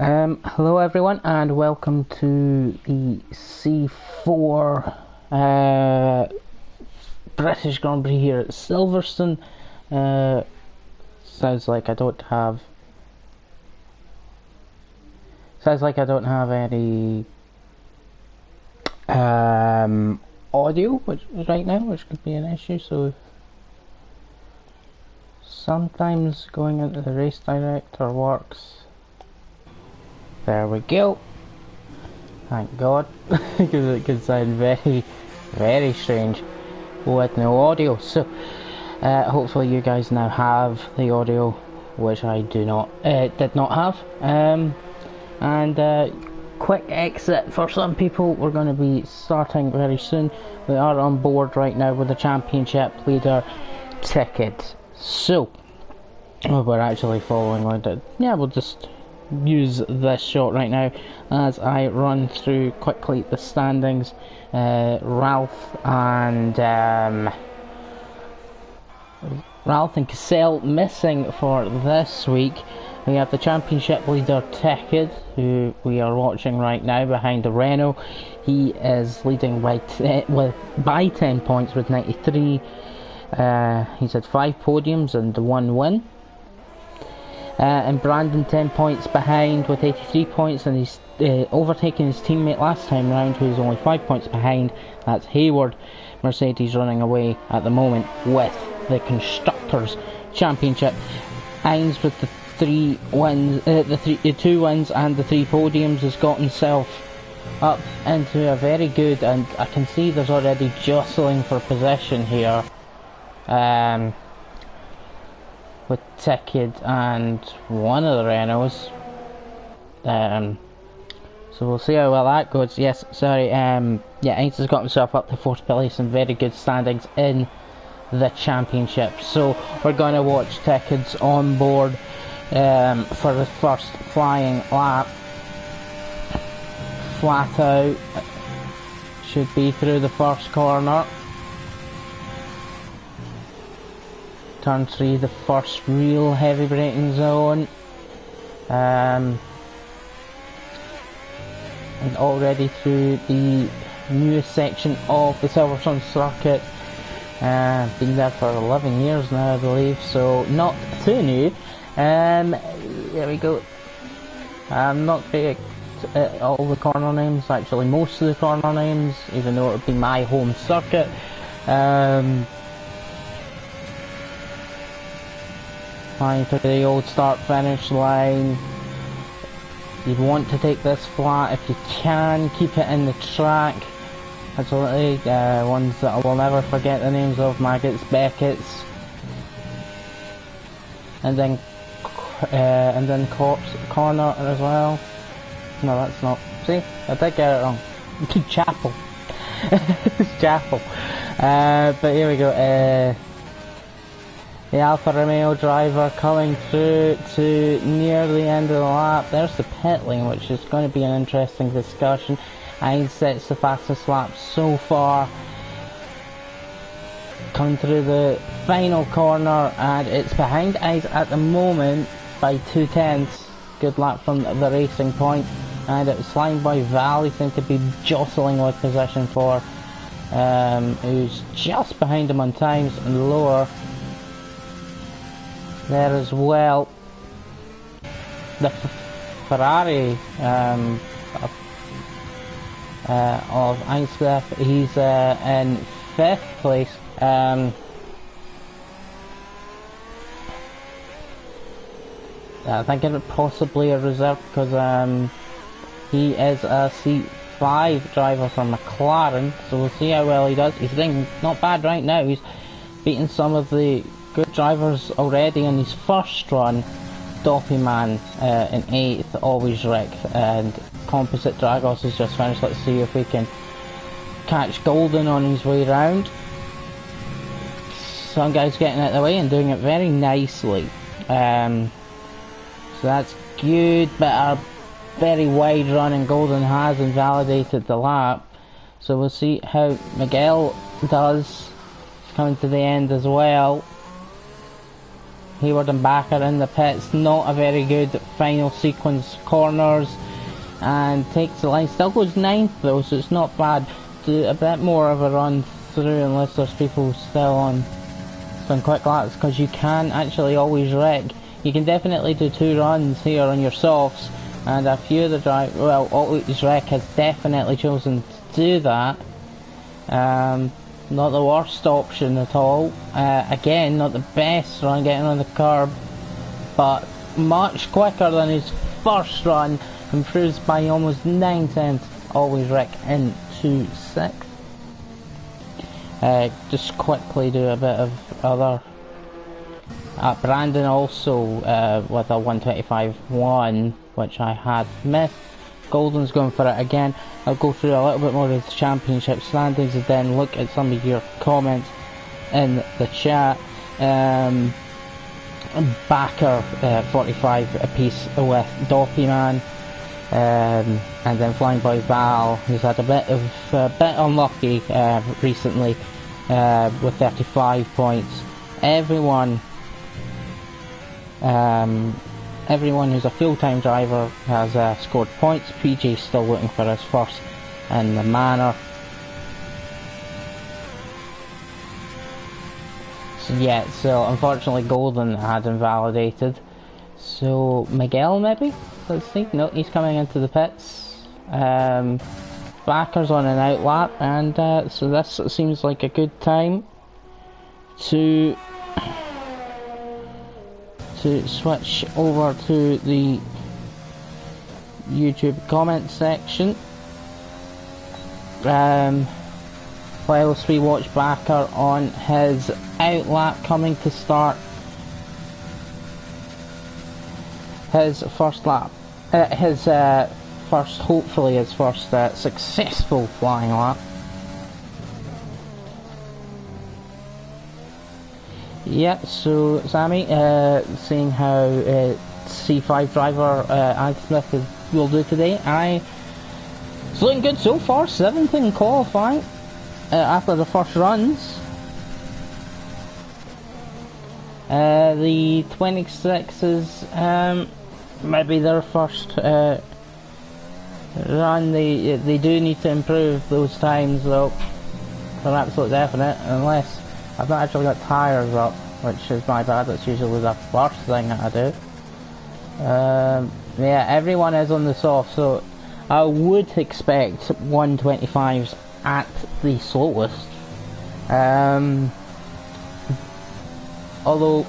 Hello everyone and welcome to the C4 British Grand Prix here at Silverstone. Sounds like I don't have any audio right now, which could be an issue, so sometimes going into the race director works. There we go. Thank God, because it could sound very, very strange with no audio. So, hopefully you guys now have the audio, which I did not have. Quick exit for some people. We're going to be starting very soon. We are on board right now with the championship leader ticket. So, we're actually following on it. Yeah, we'll just use this shot right now as I run through quickly the standings. Ralph and Cassell missing for this week. We have the championship leader Tekid, who we are watching right now behind the Renault. He is leading by 10 points with 93. He's had 5 podiums and 1 win. And Brandon 10 points behind with 83 points, and he's overtaking his teammate last time round, who is only 5 points behind. That's Hayward. Mercedes running away at the moment with the Constructors' Championship. Hines with the 3 wins, the 2 wins and the 3 podiums, has got himself up into a very good, and I can see there's already jostling for possession here. With Tekid and one of the Renaults. So we'll see how well that goes. Yes, sorry, yeah, Heinz has got himself up to 4th place and very good standings in the championship. So we're going to watch Tekid's on board for the first flying lap. Flat out, should be through the first corner. Turn 3, the first real heavy braking zone, and already through the newest section of the Silverstone circuit. Been there for 11 years now, I believe, so not too new. There we go. I'm not great at all the corner names, actually most of the corner names, even though it would be my home circuit. Flying through the old start-finish line. You'd want to take this flat if you can, keep it in the track. Absolutely, ones that I will never forget the names of: Maggots, Beckett's, and then Corpse Corner as well. No, that's not. See, I did get it wrong. Chapel. It's Chapel. But here we go. The Alfa Romeo driver coming through to near the end of the lap. There's the pit lane, which is going to be an interesting discussion. Heinz sets the fastest lap so far. Coming through the final corner, and it's behind Heinz at the moment by 2/10. Good lap from the racing point. And it was flying by Val. He seemed to be jostling with position 4, who's just behind him on times and lower. There as well, the Ferrari of Einsmith, he's in 5th place. I think it's possibly a reserve because he is a C5 driver for McLaren, so we'll see how well he does. He's doing not bad right now. He's beating some of the good drivers already in his first run. Doppyman in 8th, always Rick, and Composite Dragos has just finished. Let's see if we can catch Golden on his way round. Some guy's getting out of the way and doing it very nicely. So that's good, but a very wide run and Golden has invalidated the lap. So we'll see how Miguel does. He's coming to the end as well. Hayward and Backer in the pits. Not a very good final sequence corners, and takes the line. Still goes 9th though, so it's not bad. Do a bit more of a run through unless there's people still on some quick laps, because you can actually always wreck. You can definitely do 2 runs here on your softs, and a few of the well, Always Wreck has definitely chosen to do that. Not the worst option at all. Again, not the best run getting on the curb, but much quicker than his first run. Improves by almost 9/10. Always Wreck into 6th. Just quickly do a bit of other. Brandon also with a 125.1, which I had missed. Golden's going for it again. I'll go through a little bit more of the championship standings and then look at some of your comments in the chat. Backer 45 apiece with Doppy Man, and then Flying Boy Val, who's had a bit unlucky recently with 35 points. Everyone who's a full-time driver has scored points. PJ's still looking for his first in the manor. So unfortunately Golden had invalidated. So Miguel maybe? Let's see. No, he's coming into the pits. Backer's on an outlap, and so this seems like a good time to switch over to the YouTube comment section. Whilst we watch Backer on his outlap, coming to start his first lap, hopefully his first successful flying lap. Yeah, so Sammy, seeing how C5 driver Andy Smith will do today, it's looking good so far. 7th in qualifying after the first runs. The 26s, maybe their first run. They do need to improve those times though, for absolute definite, unless I've not actually got tyres up, which is my bad. That's usually the first thing that I do. Yeah, everyone is on the soft, so I would expect 125s at the slowest. Although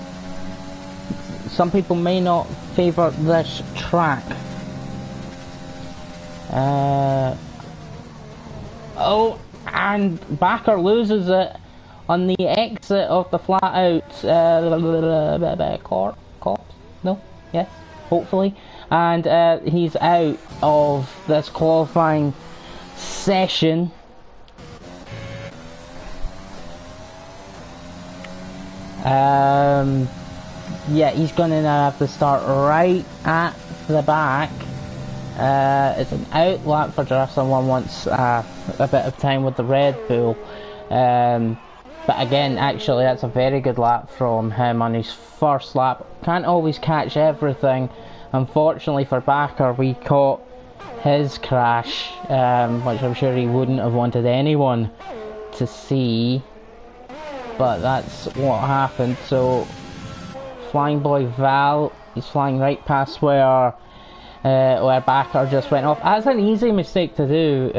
some people may not favour this track. Oh, and Backer loses it on the exit of the flat out corpse? No? Yes? Hopefully. And he's out of this qualifying session. Yeah, he's going to now have to start right at the back. It's an out lap for Giraffe. Someone wants a bit of time with the Red Bull. But again, actually, that's a very good lap from him on his first lap. Can't always catch everything. Unfortunately for Backer, we caught his crash, which I'm sure he wouldn't have wanted anyone to see. But that's what happened. So, Flying Boy Val, he's flying right past where Backer just went off. That's an easy mistake to do.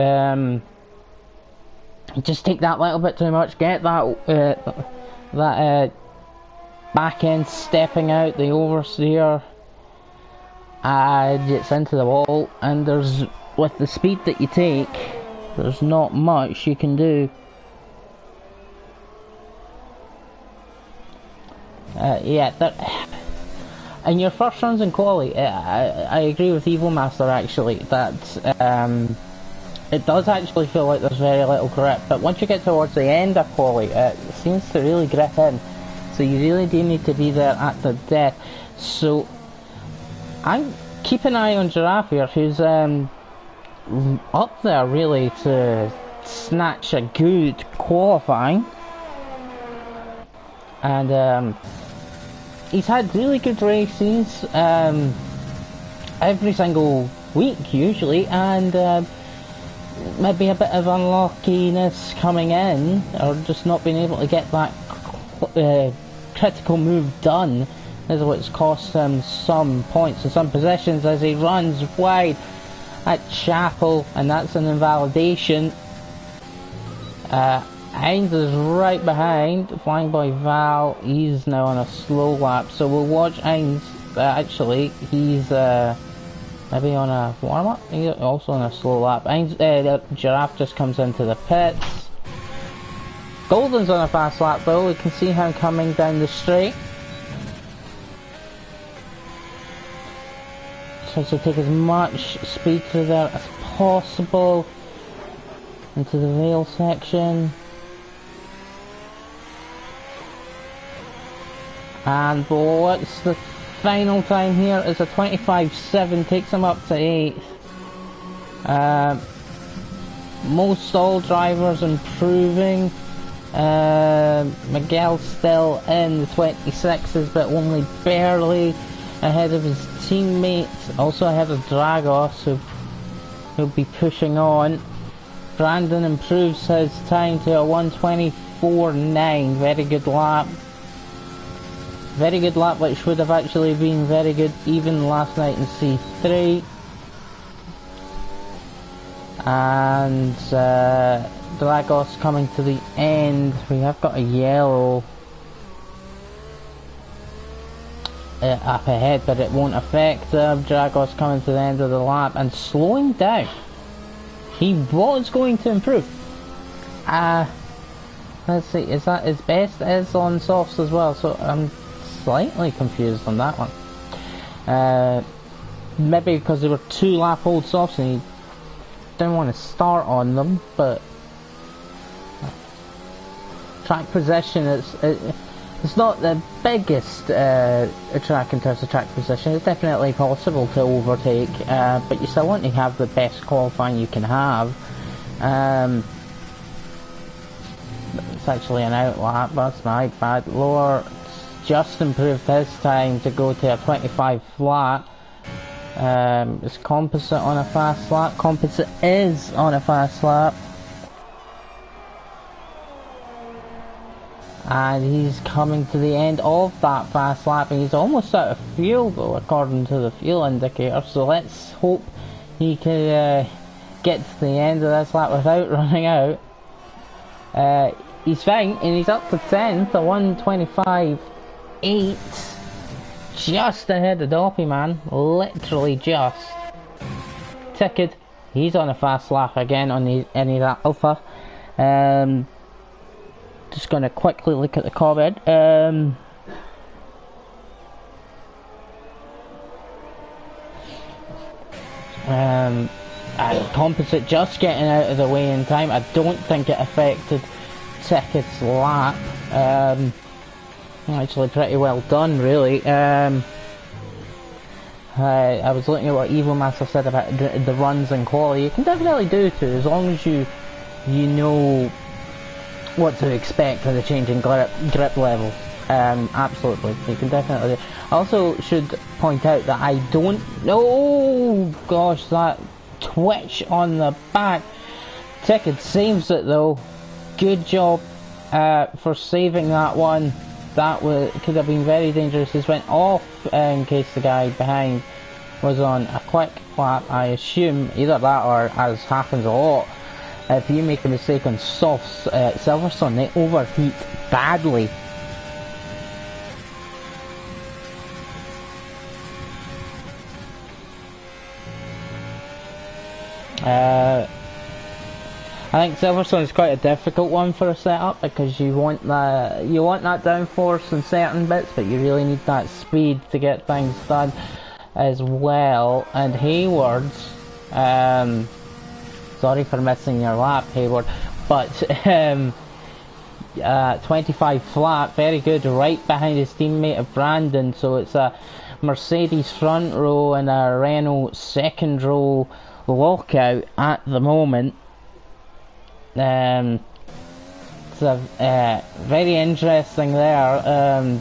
Just take that little bit too much, get that back end stepping out, the oversteer, and it's into the wall, and with the speed that you take, there's not much you can do. Yeah, in your first runs in quali, I agree with Evil Master actually, that it does actually feel like there's very little grip, but once you get towards the end of quali, it seems to really grip in, so you really do need to be there at the death. So I keep an eye on Giraffe here, who's up there really to snatch a good qualifying, and he's had really good races every single week usually, and maybe a bit of unluckiness coming in, or just not being able to get that critical move done is what's cost him some points and some possessions as he runs wide at Chapel, and that's an invalidation. Hines is right behind, flying by Val. He's now on a slow lap, so we'll watch Hines. Actually, he's maybe on a warm-up. He's also on a slow lap. Hines, the Giraffe just comes into the pits. Golden's on a fast lap though. We can see him coming down the straight. Tries to take as much speed through there as possible into the rail section. And what's the final time here? Is a 25.7, takes him up to 8th. Most all drivers improving. Miguel's still in the 26s, but only barely ahead of his teammates. Also ahead of Dragos, who'll be pushing on. Brandon improves his time to a 1:24.9. Very good lap. Very good lap, which would have actually been very good even last night in C3. And Dragos coming to the end. We have got a yellow up ahead, but it won't affect them. Dragos coming to the end of the lap and slowing down. He was going to improve. Let's see, is that his best? Is on softs as well, so I'm slightly confused on that one. Maybe because they were 2 lap old softs and he didn't want to start on them, but track position it's not the biggest track in terms of track position. It's definitely possible to overtake, but you still want to have the best qualifying you can have. It's actually an out lap, that's my bad. Lower just improved his time to go to a 25 flat. Is Composite on a fast lap? Composite is on a fast lap. And he's coming to the end of that fast lap, and he's almost out of fuel though, according to the fuel indicator. So let's hope he can get to the end of this lap without running out. He's fine, and he's up to 10th, a 1:25.8, just ahead of Doppy Man, literally just. Ticket, he's on a fast lap again on the Alpha. Just going to quickly look at the comment. Composite just getting out of the way in time. I don't think it affected Ticket's lap. Actually pretty well done really. I was looking at what Evil Master said about the runs and quality. You can definitely do too, as long as you know what to expect with a change in grip level. Absolutely, you can definitely do. I also should point out that I don't know, gosh, that twitch on the back. Ticket saves it though. Good job for saving that one. That could have been very dangerous. This went off in case the guy behind was on a quick lap. I assume either that, or as happens a lot, if you make a mistake on softs, Silverstone, they overheat badly. I think Silverstone is quite a difficult one for a setup because you want that downforce in certain bits, but you really need that speed to get things done as well. And Hayward's, sorry for missing your lap, Hayward, but 25 flat, very good, right behind his teammate of Brandon. So it's a Mercedes front row and a Renault second row lockout at the moment. So very interesting there.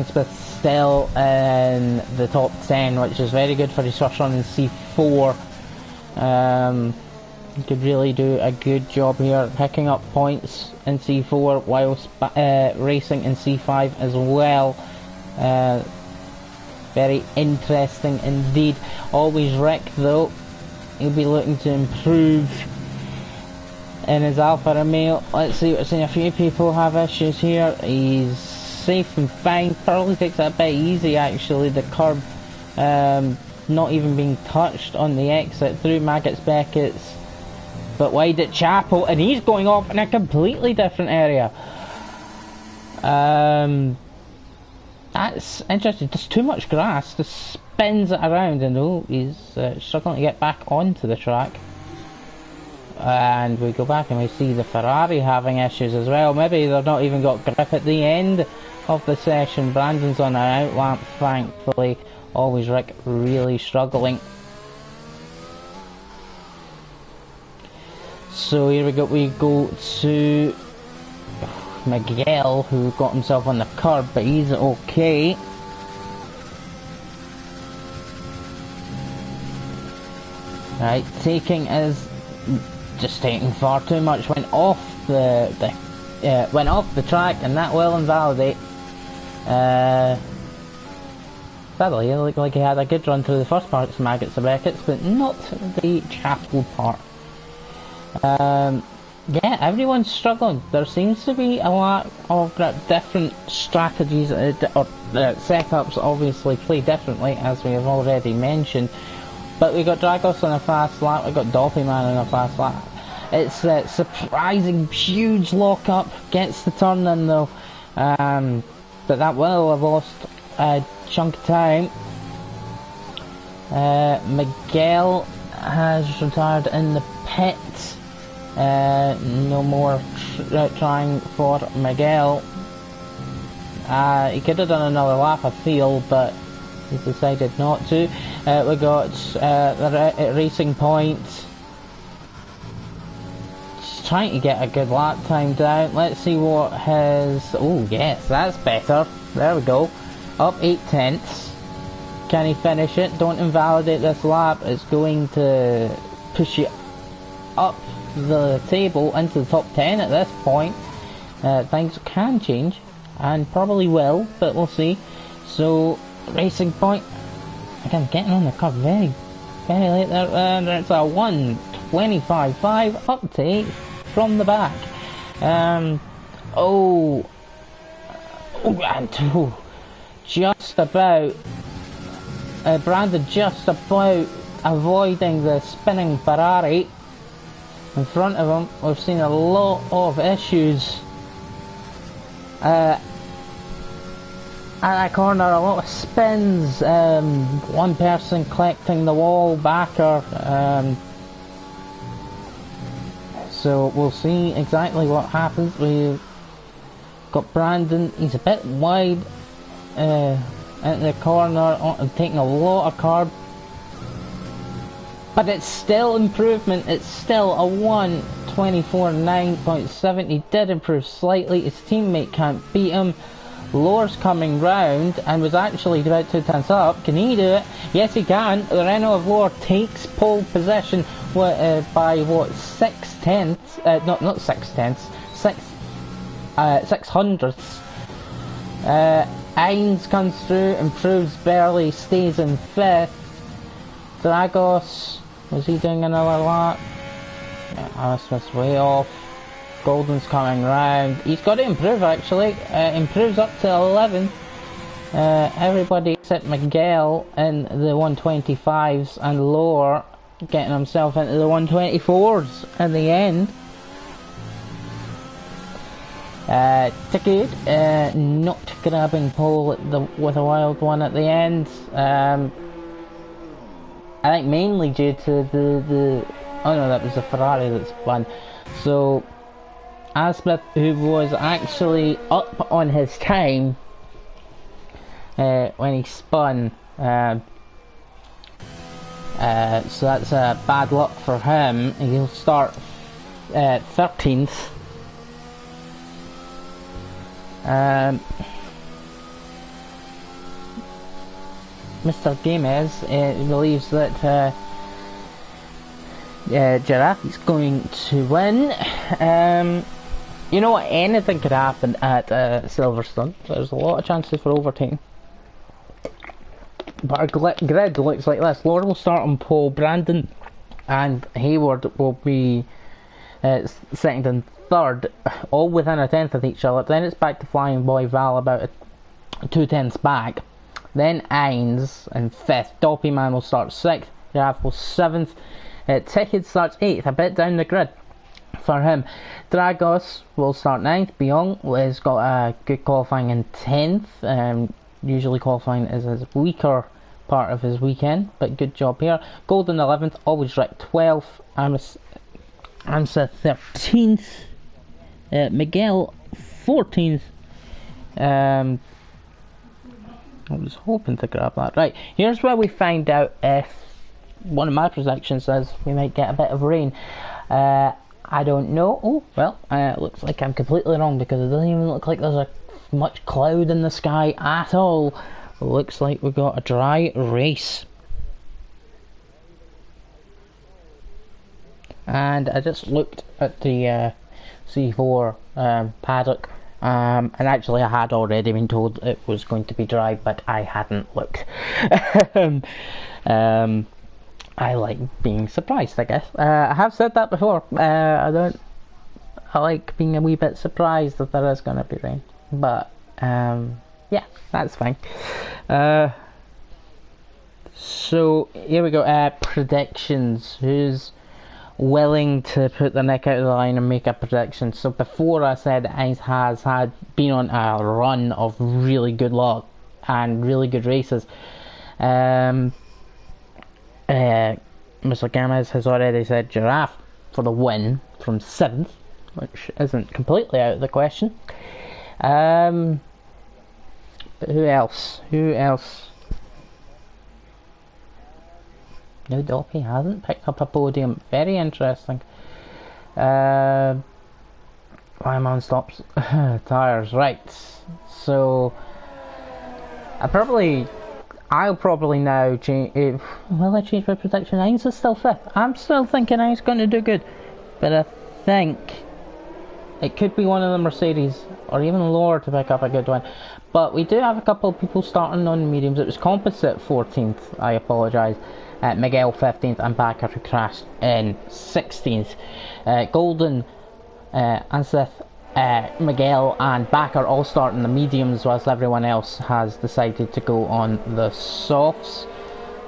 Smith still in the top 10, which is very good for his first run in C4. He could really do a good job here, picking up points in C4 whilst racing in C5 as well. Very interesting indeed. Always Rick though, he'll be looking to improve in his Alfa Romeo. Let's see, we're seeing a few people have issues here. He's safe and fine, probably takes it a bit easy actually, the curb not even being touched on the exit through Beckett's, but wide at Chapel, and he's going off in a completely different area. That's interesting, just too much grass, just spins it around, and oh, he's struggling to get back onto the track. And we go back and we see the Ferrari having issues as well. Maybe they've not even got grip at the end of the session. Brandon's on an out lap, thankfully. Always Rick really struggling. So here we go to Miguel, who got himself on the curb, but he's okay. Right, taking far too much. Went off the track, and that will invalidate. Sadly, it looked like he had a good run through the first part of Beckett's, but not the Chapel part. Yeah, everyone's struggling. There seems to be a lot of different strategies, or setups obviously play differently, as we have already mentioned. But we got Dragos on a fast lap, we got Doppyman on a fast lap. It's a surprising, huge lock-up, gets the turn in though. But that will have lost a chunk of time. Miguel has retired in the pits. No more trying for Miguel. He could have done another lap, I feel, but he decided not to. We got the Racing Point. Just trying to get a good lap time down. Let's see what his... Oh yes, that's better. There we go. Up 8/10. Can he finish it? Don't invalidate this lap. It's going to push you up the table into the top 10 at this point. Things can change, and probably will, but we'll see. So, Racing Point, again, getting on the curve very, very late there, and it's a 1:25.5 up to 8 from the back. Just about, Brandon just about avoiding the spinning Ferrari in front of him. We've seen a lot of issues at that corner, a lot of spins, one person collecting the wall backer, so we'll see exactly what happens. We've got Brandon, he's a bit wide into the corner, taking a lot of curb. But it's still improvement, it's still a 1:24.9.7. He did improve slightly, his teammate can't beat him. Lore's coming round and was actually about 2 tenths up. Can he do it? Yes he can. The Renault of Lore takes pole position by what, 6 tenths? Not 6 tenths, 6 hundredths. Ains comes through, improves barely, stays in 5th. Dragos, was he doing another lap? Yeah, Smith's way off. Golden's coming round. He's got to improve actually. Improves up to 11. Everybody except Miguel in the 125s, and Lower getting himself into the 124s in the end. Ticket not grabbing pole with a wild one at the end. I think mainly due to the oh no, that was the Ferrari that spun. So Smith, who was actually up on his time when he spun, so that's bad luck for him. He'll start 13th. Mr. Gamez believes that Giraffe is going to win. You know what? Anything could happen at Silverstone. There's a lot of chances for overtaking. But our grid looks like this. Lord will start on pole. Brandon and Hayward will be second and third, all within a tenth of each other. Then it's back to Flying Boy Val, about 2/10ths back. Then Ainz in fifth. Doppy Man will start sixth. Giraffe will seventh. Ticked starts eighth, a bit down the grid for him. Dragos will start ninth. Byung has got a good qualifying in 10th. Usually qualifying is his weaker part of his weekend, but good job here. Golden 11th, always right 12th. Amsa 13th. Miguel 14th. I was hoping to grab that. Right, here's where we find out if one of my predictions says we might get a bit of rain. I don't know. Oh, well, it looks like I'm completely wrong, because it doesn't even look like there's a much cloud in the sky at all. It looks like we've got a dry race. And I just looked at the C4 paddock, and actually I had already been told it was going to be dry, but I hadn't looked. I like being surprised, I guess. I have said that before. I like being a wee bit surprised that there is going to be rain. But, yeah, that's fine. So, here we go. Predictions. Who's willing to put their neck out of the line and make a prediction? So, before I said Ainz has been on a run of really good luck and really good races. Mr. Gamez has already said Giraffe for the win from 7th, which isn't completely out of the question. But who else? No, Doppy hasn't picked up a podium. Very interesting. Why am I on stops? Tires, right. So I'll probably now change. Will I change my prediction? Ainz is still fifth. I'm still thinking Ainz going to do good, but I think it could be one of the Mercedes or even Lord to pick up a good one. But we do have a couple of people starting on mediums. It was Composite 14th. I apologise. Miguel 15th and Backer, who crashed in 16th. Golden and Seth. Miguel and Backer all start in the mediums, whilst everyone else has decided to go on the softs.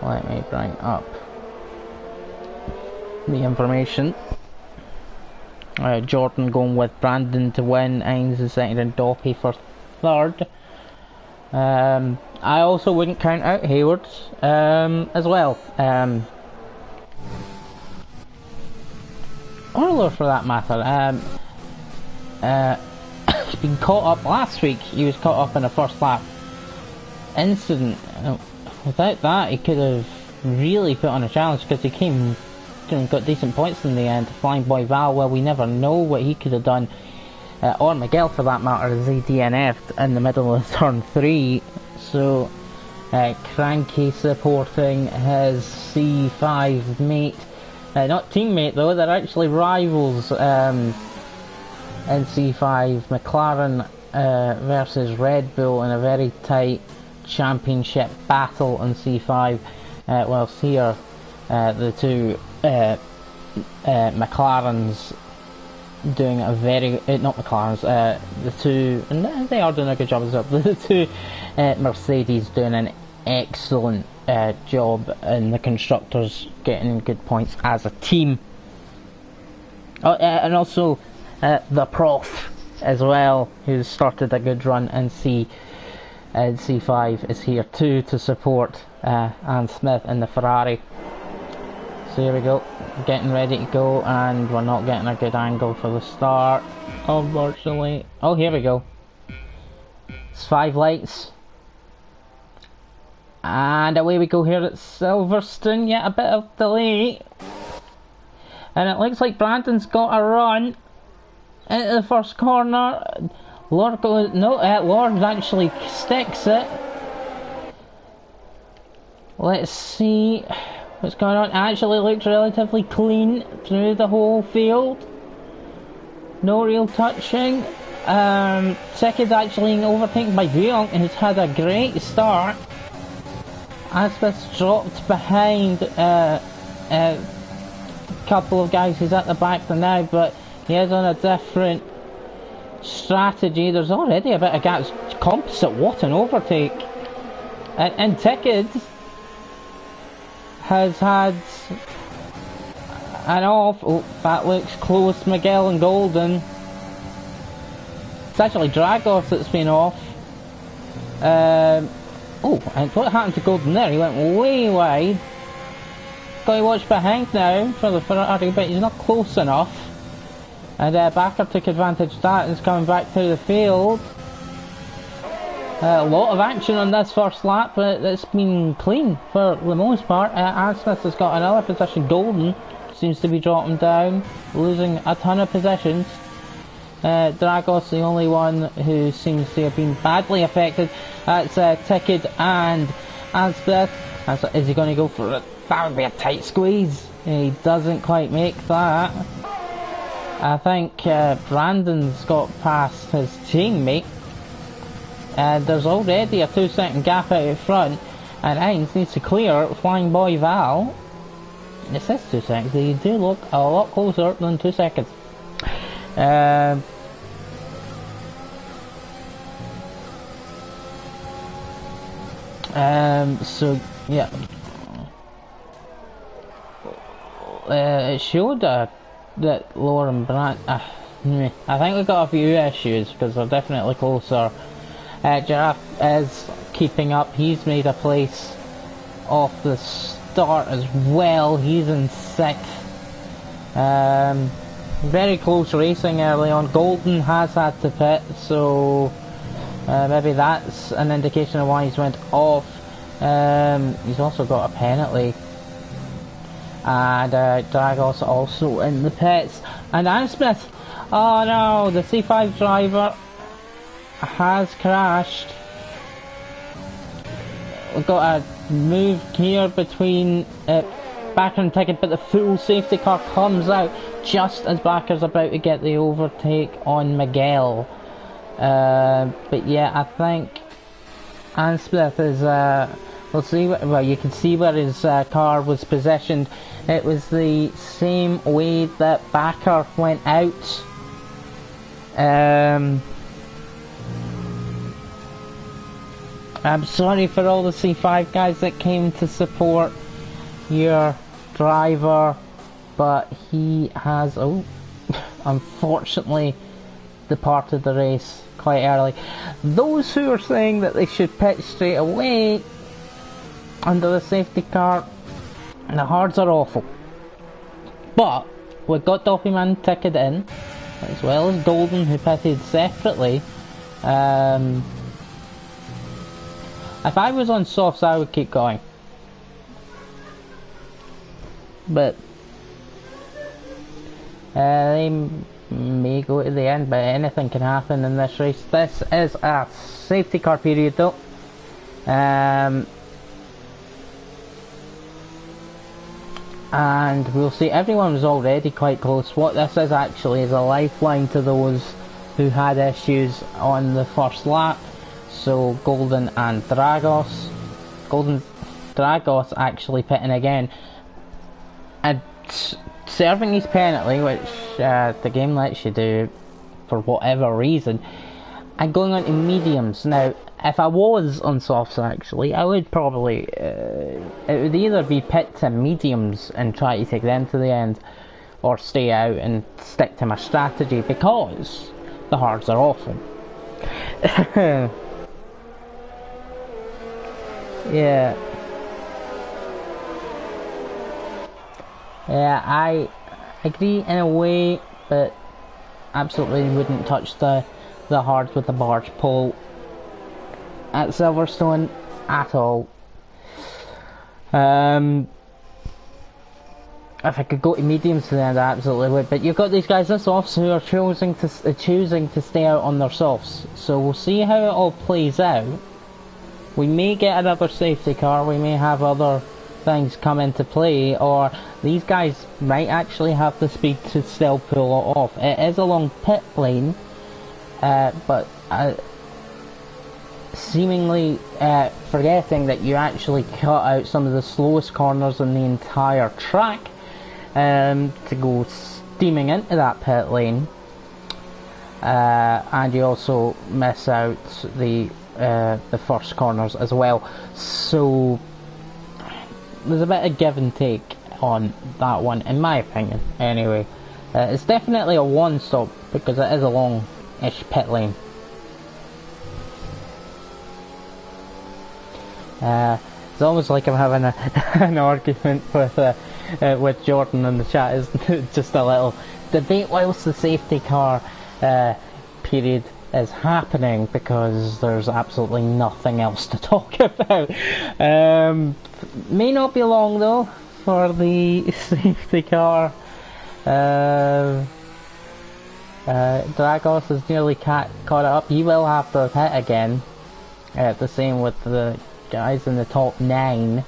Let me bring up the information. Jordan going with Brandon to win, Ainz is second and Doppy for third. I also wouldn't count out Hayward as well. Or for that matter. He's been caught up last week. He was caught up in a first lap incident. Without that, he could have really put on a challenge, because he came and got decent points in the end. Flying Boy Val, well, we never know what he could have done, or Miguel for that matter, as he DNF'd in the middle of turn 3. So Cranky supporting his C5 mate, not teammate though, they're actually rivals. In C5, McLaren versus Red Bull in a very tight championship battle in C5, whilst here the two McLarens doing a very, not McLarens, the two, and they are doing a good job as well, the two Mercedes doing an excellent job, and the constructors getting good points as a team. And also the Prof as well, who's started a good run in C5, is here too to support Anne Smith in the Ferrari. So here we go, getting ready to go, and we're not getting a good angle for the start, unfortunately. Oh, here we go. It's 5 lights. And away we go here at Silverstone. Yeah, a bit of delay. And it looks like Brandon's got a run into the first corner. Lord goes, no, Lord actually sticks it. Let's see what's going on. Actually looks relatively clean through the whole field. No real touching. Second actually overtaken by Guillaume, who's had a great start. Aspas dropped behind a couple of guys who's at the back there now, but he is on a different strategy. There's already a bit of gaps. Composite, what an overtake. And Ticked has had an off. Oh, that looks close. Miguel and Golden. It's actually Dragos that's been off. Oh, and what happened to Golden there? He went way wide. Got to watch behind now for the Ferrari, but he's not close enough. And Backer took advantage of that and is coming back to the field. A lot of action on this first lap, but it's been clean for the most part. Smith has got another position. Golden seems to be dropping down, losing a ton of positions. Dragos, the only one who seems to have been badly affected. That's Ticked and Smith. Is he going to go for it? That would be a tight squeeze. He doesn't quite make that. I think Brandon's got past his teammate. There's already a 2-second gap out in front, and Hines needs to clear Flying Boy Val. It says 2 seconds, they do look a lot closer than 2 seconds. So yeah, it showed that Lauren Brandt. I think we've got a few issues because they're definitely closer. Giraffe is keeping up. He's made a place off the start as well. He's in 6th. Very close racing early on. Golden has had to pit, so maybe that's an indication of why he's went off. He's also got a penalty. And Dragos also in the pits. And Adam Smith, oh no, the C5 driver has crashed. We've got a move here between Backer and Ticked, but the full safety car comes out just as Backer's about to get the overtake on Miguel. But yeah, I think Adam Smith is we'll see. Well, you can see where his car was positioned. It was the same way that Backer went out. I'm sorry for all the C5 guys that came to support your driver, but he has, unfortunately, departed the race quite early. Those who are saying that they should pit straight away under the safety car, the hards are awful. But we've got Doppyman Ticked in, as well as Golden, who pitted separately. If I was on softs, I would keep going. But they may go to the end, but anything can happen in this race. This is a safety car period though. And we'll see, everyone was already quite close. What this is actually is a lifeline to those who had issues on the first lap. So Golden and Dragos. Dragos actually pitting again and serving his penalty, which the game lets you do for whatever reason, and going on to mediums. Now, if I was on softs actually, I would probably, it would either be pit to mediums and try to take them to the end, or stay out and stick to my strategy, because the hards are awful. Yeah. Yeah, I agree in a way, but absolutely wouldn't touch the hards with the barge pole at Silverstone at all. If I could go to mediums to the end, I absolutely would. But you've got these guys in softs who are choosing to stay out on their softs. So we'll see how it all plays out. we may get another safety car, we may have other things come into play, or these guys might actually have the speed to still pull it off. It is a long pit lane, but seemingly forgetting that you actually cut out some of the slowest corners in the entire track to go steaming into that pit lane, and you also miss out the first corners as well. So there's a bit of give and take on that one, in my opinion. Anyway, it's definitely a one stop because it is a long-ish pit lane. It's almost like I'm having an argument with Jordan in the chat. It's just a little debate whilst the safety car period is happening, because there's absolutely nothing else to talk about. May not be long though for the safety car. Dragos has nearly caught it up. He will have to hit again. The same with the guys in the top 9.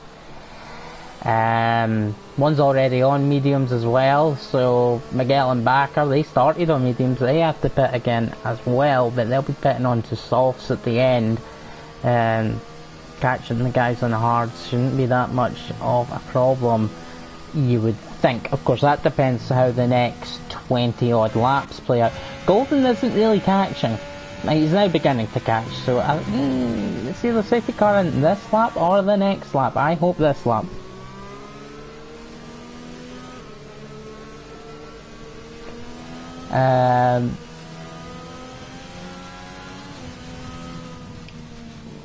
One's already on mediums as well, so Miguel and Backer, they started on mediums, they have to pit again as well, but they'll be pitting on to softs at the end. Catching the guys on the hards shouldn't be that much of a problem, you would think. Of course, that depends how the next 20 odd laps play out. Golden isn't really catching. He's now beginning to catch, so let's see the safety car in this lap or the next lap. I hope this lap.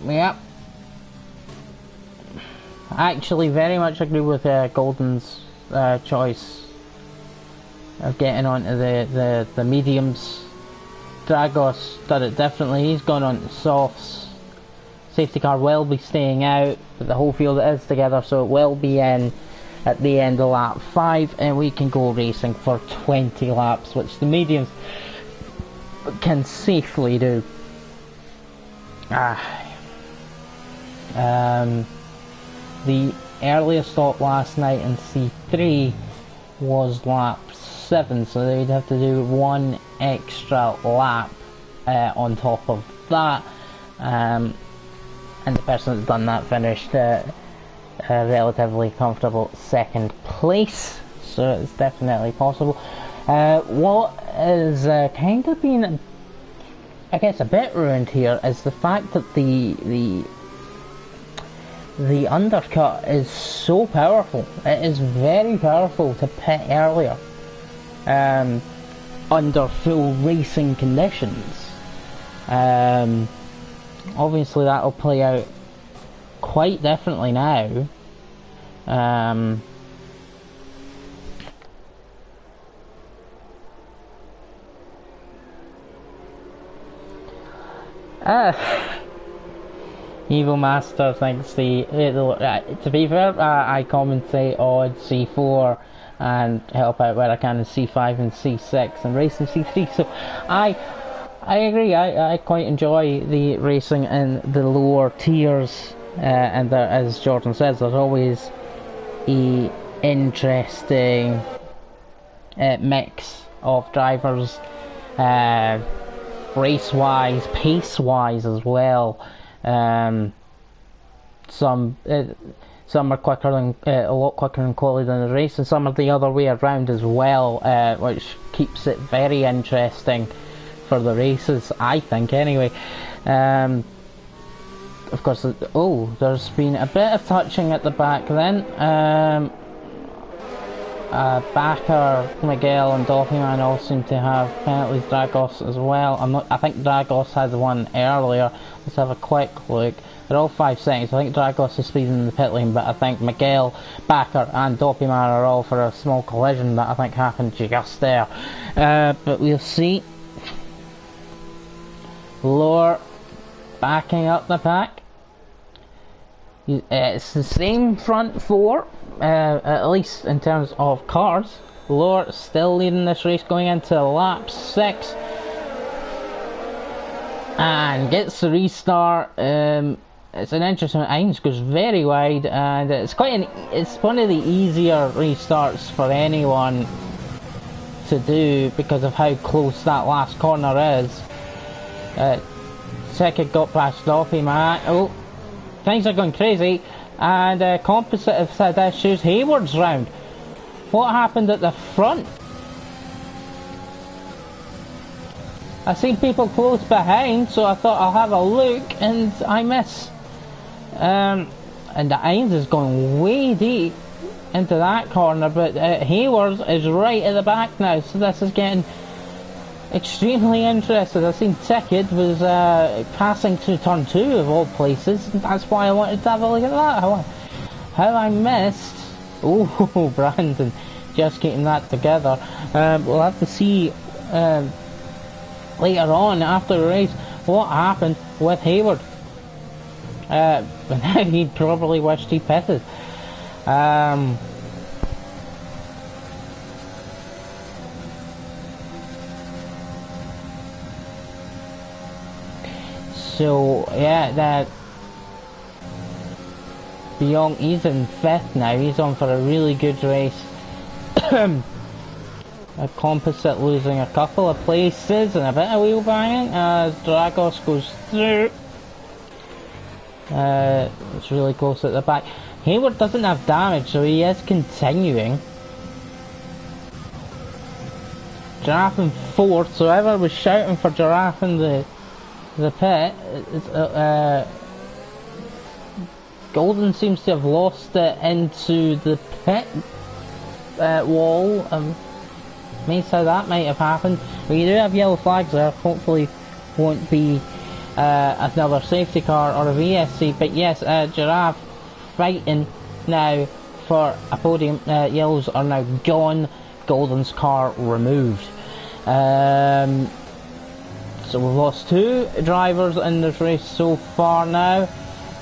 Yep. I actually very much agree with Golden's choice of getting onto the mediums. Dragos did it differently. He's gone on to softs. Safety car will be staying out, but the whole field is together, so it will be in at the end of lap 5, and we can go racing for 20 laps, which the mediums can safely do. The earliest stop last night in C3 was lap 7, so they'd have to do one extra lap on top of that, and the person that's done that finished relatively comfortable second place, so it's definitely possible. What is kind of been, I guess, a bit ruined here is the fact that the undercut is so powerful. It is very powerful to pit earlier under full racing conditions. Obviously that'll play out quite differently now. Evil Master thinks to be fair, I commentate on C4 and help out where I can in C5 and C6 and racing C3, so I agree. I quite enjoy the racing in the lower tiers, and there, as Jordan says, there's always a interesting mix of drivers, race wise, pace wise as well. Some are quicker than a lot quicker in quality than the race, and some are the other way around as well, which keeps it very interesting for the races, I think. Anyway, of course, there's been a bit of touching at the back then. Backer, Miguel and Doffyman all seem to have penalties. Dragos as well. I think Dragos had one earlier. Let's have a quick look. They're all 5 seconds. I think Dragos is speeding in the pit lane, but I think Miguel, Backer and Doppyman are all for a small collision that I think happened just there. But we'll see. Lower backing up the pack. It's the same front 4, at least in terms of cars. Lower still leading this race going into lap 6. And gets the restart. it's an interesting. Ines goes very wide, and it's it's one of the easier restarts for anyone to do because of how close that last corner is. Second got past Doffy, man. Oh, things are going crazy, and Composite have said issues. Hayward's round. What happened at the front? I seen people close behind, so I thought I'll have a look, and I miss. And the Ines is going way deep into that corner, but Hayward is right at the back now, so this is getting extremely interesting. I seen Ticket was passing through turn 2 of all places, and that's why I wanted to have a look at that. How I missed. Oh, Brandon just getting that together. We'll have to see later on after the race what happened with Hayward. But now he'd probably wished he pitted. So yeah, that Beyond, he's in 5th now. He's on for a really good race. A Composite losing a couple of places and a bit of wheel banging as Dragos goes through. It's really close at the back. Hayward doesn't have damage, so he is continuing. Giraffe in 4th, so whoever was shouting for Giraffe in the pit, Golden seems to have lost it into the pit wall. Means how that might have happened. But you do have yellow flags there. Hopefully won't be another safety car or a VSC. But yes, Giraffe fighting now for a podium. Yellows are now gone. Golden's car removed. So we've lost 2 drivers in this race so far now.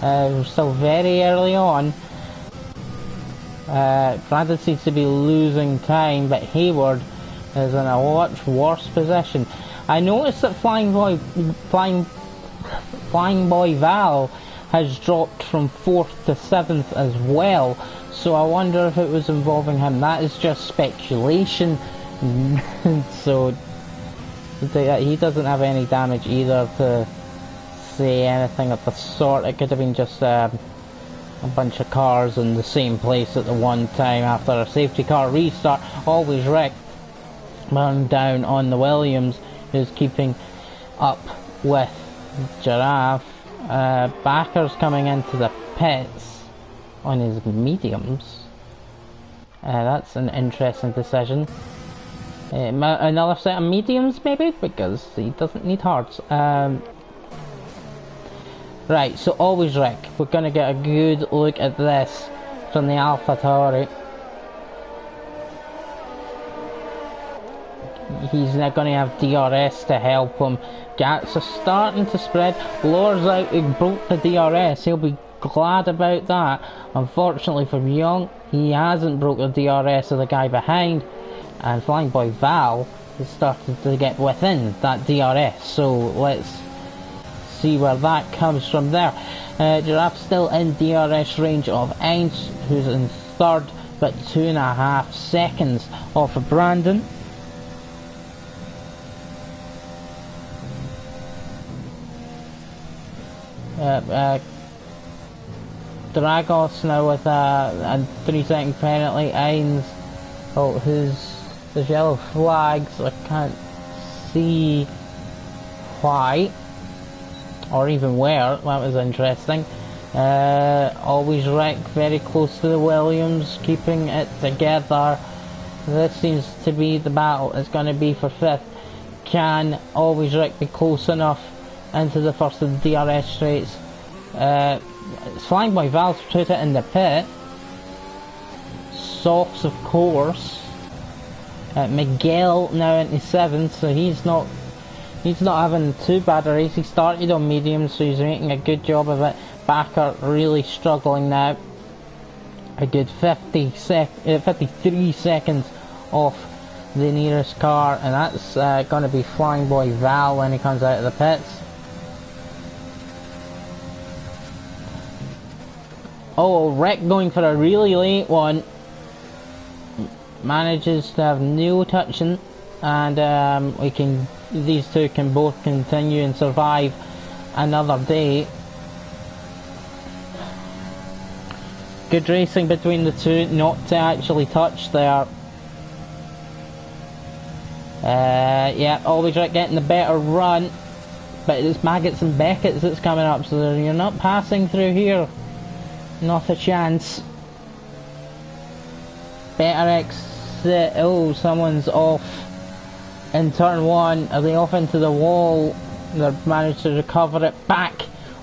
We're still very early on. Brandon seems to be losing time, but Hayward is in a much worse position. I noticed that Flying Boy Val has dropped from 4th to 7th as well, so I wonder if it was involving him. That is just speculation. So he doesn't have any damage either to say anything of the sort. It could have been just a bunch of cars in the same place at the one time after a safety car restart. Always wrecked. Man down on the Williams, who's keeping up with Giraffe. Backer's coming into the pits on his mediums. That's an interesting decision. Another set of mediums maybe, because he doesn't need hards. Right, so always wreck. We're going to get a good look at this from the AlphaTauri. He's now going to have DRS to help him. Gats are starting to spread. Lawler's out, he broke the DRS. He'll be glad about that. Unfortunately for Young, he hasn't broke the DRS of the guy behind. And Flying Boy Val has started to get within that DRS. So let's see where that comes from there. Giraffe still in DRS range of Ainz, who's in 3rd, but 2.5 seconds off of Brandon. Dragos now with a 3-second penalty. Ainz, oh, there's yellow flags. I can't see why or even where. That was interesting. Always wreck very close to the Williams, keeping it together. This seems to be the battle. It's going to be for 5th. Can Always wreck be close enough into the first of the DRS straights? Flying Boy Val's put it in the pit. Softs, of course. Miguel now into 7th, so he's not having too bad a race. He started on mediums, so he's making a good job of it. Backer really struggling now. A good 53 seconds off the nearest car, and that's going to be Flying Boy Val when he comes out of the pits. Oh, Wreck going for a really late one. Manages to have no touching, and these two can both continue and survive another day. Good racing between the two, not to actually touch there. Yeah, always right, getting the better run, but it's Maggots and Beckett's that's coming up, so you're not passing through here. Not a chance. Better exit. Oh, someone's off in turn one. Are they off into the wall? They've managed to recover it back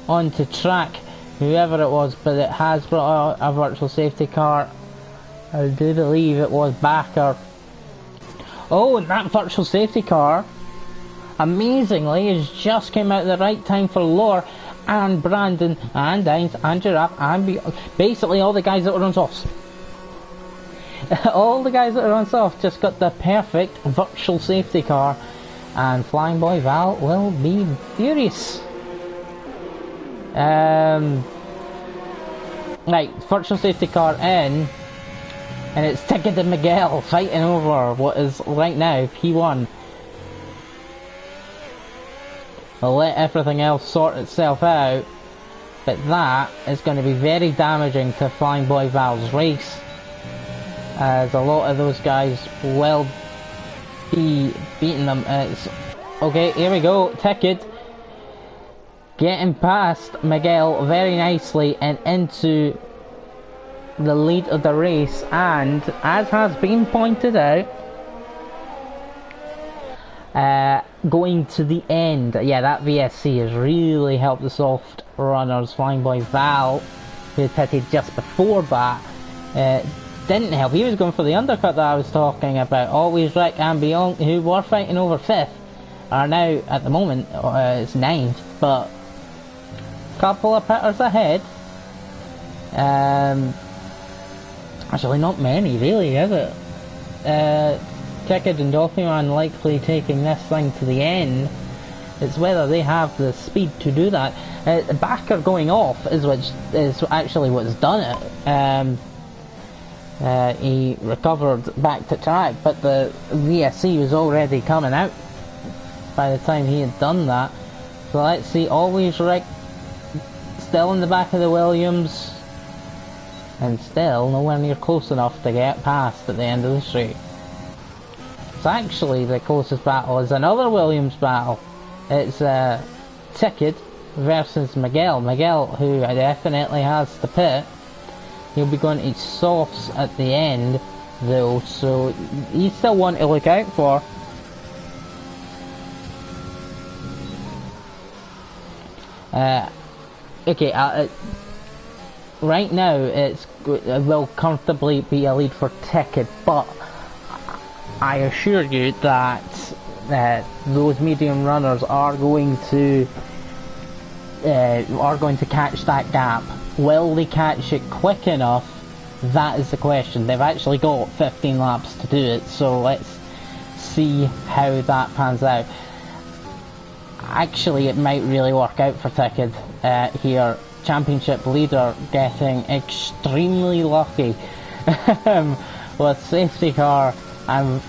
onto track, whoever it was, but it has brought out a virtual safety car. I do believe it was Backer. Oh, and that virtual safety car, amazingly, has just came out at the right time for Lore and Brandon and Dines and Giraffe and basically all the guys that were on softs. All the guys that are on soft just got the perfect virtual safety car, and Flying Boy Val will be furious. Right, virtual safety car in, and it's Ticket and Miguel fighting over what is right now P1. I'll let everything else sort itself out, but that is going to be very damaging to Flying Boy Val's race, as a lot of those guys will be beating them. Okay, here we go, Ticket getting past Miguel very nicely and into the lead of the race, and as has been pointed out, going to the end. Yeah, that VSC has really helped the soft runners. Flying Boy Val, who had pitted just before that, didn't help. He was going for the undercut that I was talking about. Always Rick and Beyond, who were fighting over 5th, are now at the moment it's 9th, but a couple of pitters ahead. Actually, not many really, is it? Ticket and Dolphyman likely taking this thing to the end. It's whether they have the speed to do that. Backer going off is actually what's done it. He recovered back to track, but the VSC was already coming out by the time he had done that. So let's see, Always Rick still in the back of the Williams, and still nowhere near close enough to get past at the end of the straight. So actually the closest battle is another Williams battle. It's Ticket versus Miguel. Miguel, who definitely has to pit. He'll be going to softs at the end though, so he's still one to look out for. Okay, right now it will comfortably be a lead for Ticket, but I assure you that those medium runners are going to catch that gap. Will they catch it quick enough? That is the question. They've actually got 15 laps to do it, so let's see how that pans out. Actually, it might really work out for Ticket here. Championship leader getting extremely lucky with safety car and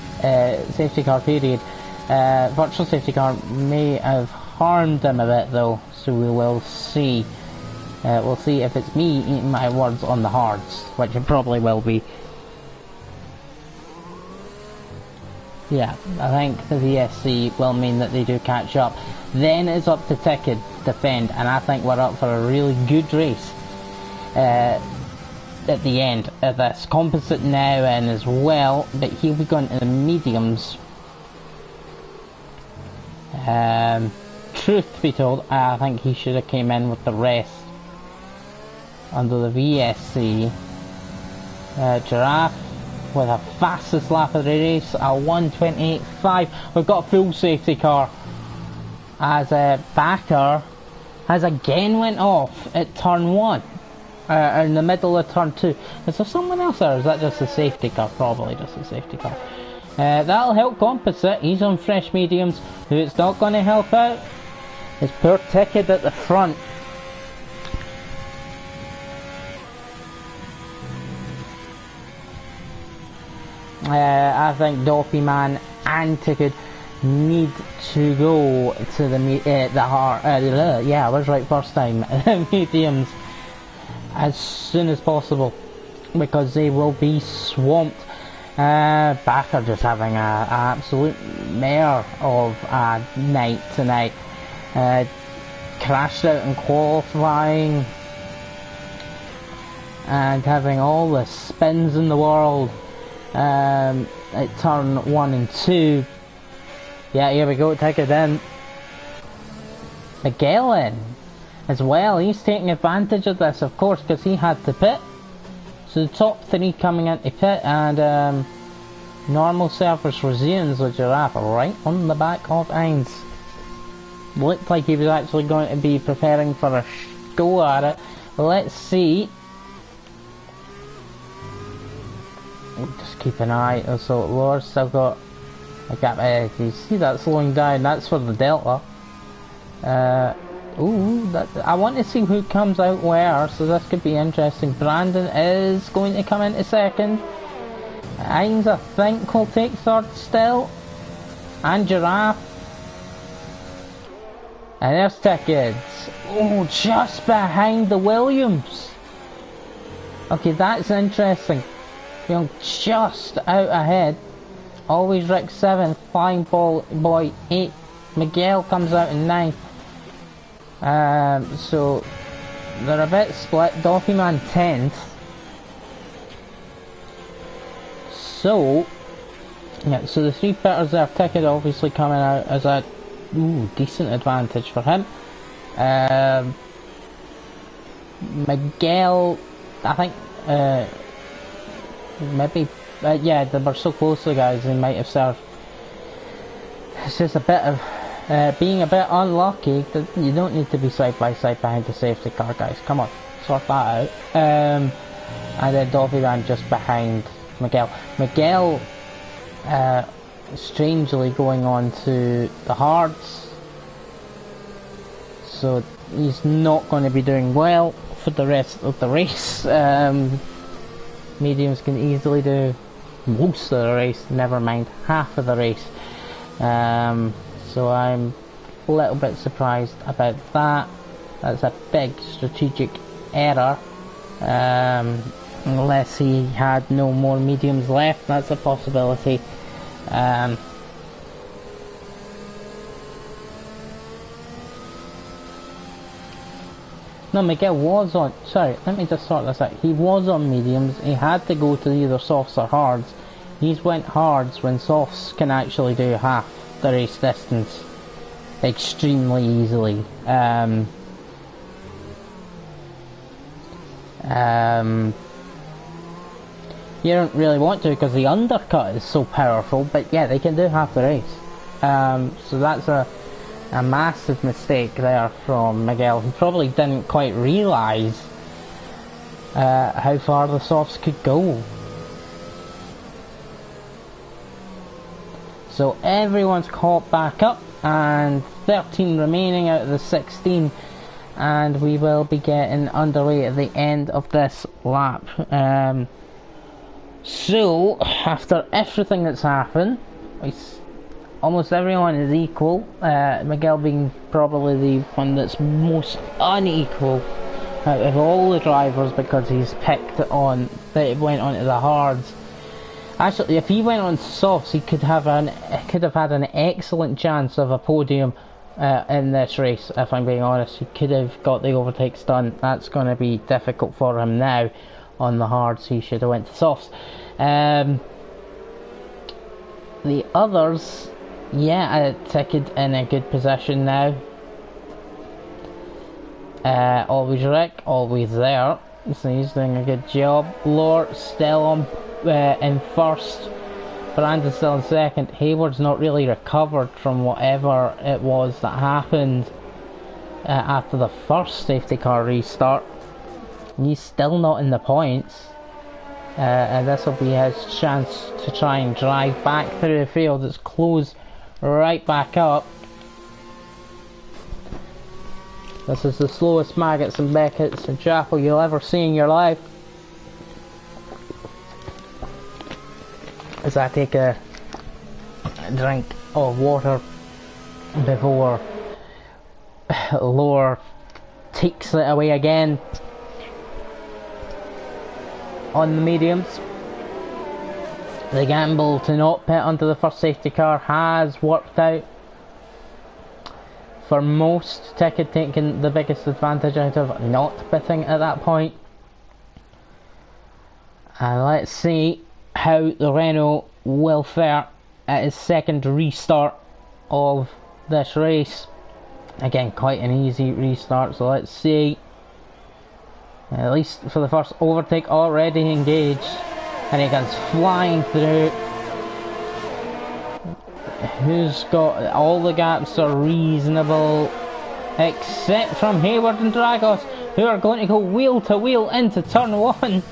safety car period. Virtual safety car may have harmed him a bit though, so we will see. We'll see if it's me eating my words on the hards, which it probably will be. Yeah, I think the VSC will mean that they do catch up. Then it's up to Ticket to defend, and I think we're up for a really good race at the end of this. Composite now in as well, but he'll be going to the mediums. Truth be told, I think he should have came in with the rest under the VSC. Giraffe with a fastest lap of the race, a 1:28.5. We've got a full safety car as Backer has again went off at turn 1, in the middle of turn 2. Is there someone else there, or is that just a safety car? Probably just a safety car. That'll help Composite. He's on fresh mediums. Who it's not going to help out is poor Ticket at the front. I think Dopey Man and Ticket need to go to the hard. Yeah, I was right first time. Mediums as soon as possible because they will be swamped. Backer just having an absolute mare of a night tonight. Crashed out in qualifying and having all the spins in the world at turn 1 and 2. Yeah, here we go, take it in. Miguel in as well. He's taking advantage of this, of course, because he had to pit. So the top 3 coming into pit, and normal surface resumes with Giraffe right on the back of Heinz. Looked like he was actually going to be preparing for a go at it. Let's see. Just keep an eye. So Laura's still got a gap. You see that slowing down? That's for the Delta. I want to see who comes out where, so this could be interesting. Brandon is going to come into second. Heinz, I think, will take third still. And Giraffe. And there's Tickets. Oh, just behind the Williams. Okay, that's interesting. Young just out ahead. Always Rick 7th, Flying Boy 8. Miguel comes out in 9th. So they're a bit split. Doffyman 10th. So yeah, so the 3 pitters there, Ticket obviously coming out as a decent advantage for him. Miguel, I think maybe yeah, they were so close to the guys, they might have served. It's just a bit of being a bit unlucky. That you don't need to be side by side behind the safety car, guys. Come on, sort that out. And then Dolphy ran just behind Miguel. Miguel strangely going on to the hards, so he's not going to be doing well for the rest of the race. Mediums can easily do most of the race, never mind half of the race. So I'm a little bit surprised about that. That's a big strategic error. Unless he had no more mediums left, that's a possibility. No, Miguel was on, sorry, let me just sort this out. He was on mediums, he had to go to either softs or hards. He's went hards when softs can actually do half the race distance extremely easily. You don't really want to because the undercut is so powerful, but yeah, they can do half the race. So that's a massive mistake there from Miguel. He probably didn't quite realise how far the softs could go. So everyone's caught back up, and 13 remaining out of the 16, and we will be getting underway at the end of this lap. So after everything that's happened, almost everyone is equal, Miguel being probably the one that's most unequal out of all the drivers, because he's picked on that went onto the hards. Actually, if he went on softs, he could have had an excellent chance of a podium in this race. If I'm being honest, he could have got the overtakes done. That's going to be difficult for him now. On the hards, he should have went to softs. The others, yeah, Ticket in a good position now. Always Rick, always there. So he's doing a good job. Lord still on in first. Brandon still in second. Hayward's not really recovered from whatever it was that happened after the first safety car restart. He's still not in the points, and this will be his chance to try and drive back through the field. It's closed right back up. This is the slowest Maggots and Beckett's and Chapel you'll ever see in your life. As as I take a drink of water before Lower takes it away again on the mediums. The gamble to not pit onto the first safety car has worked out for most. Ticket taking the biggest advantage out of not pitting at that point. And let's see how the Renault will fare at his second restart of this race. Again, quite an easy restart, so let's see. At least for the first overtake, already engaged. And he goes flying through. Who's got... all the gaps are reasonable, except from Hayward and Dragos, who are going to go wheel to wheel into turn 1.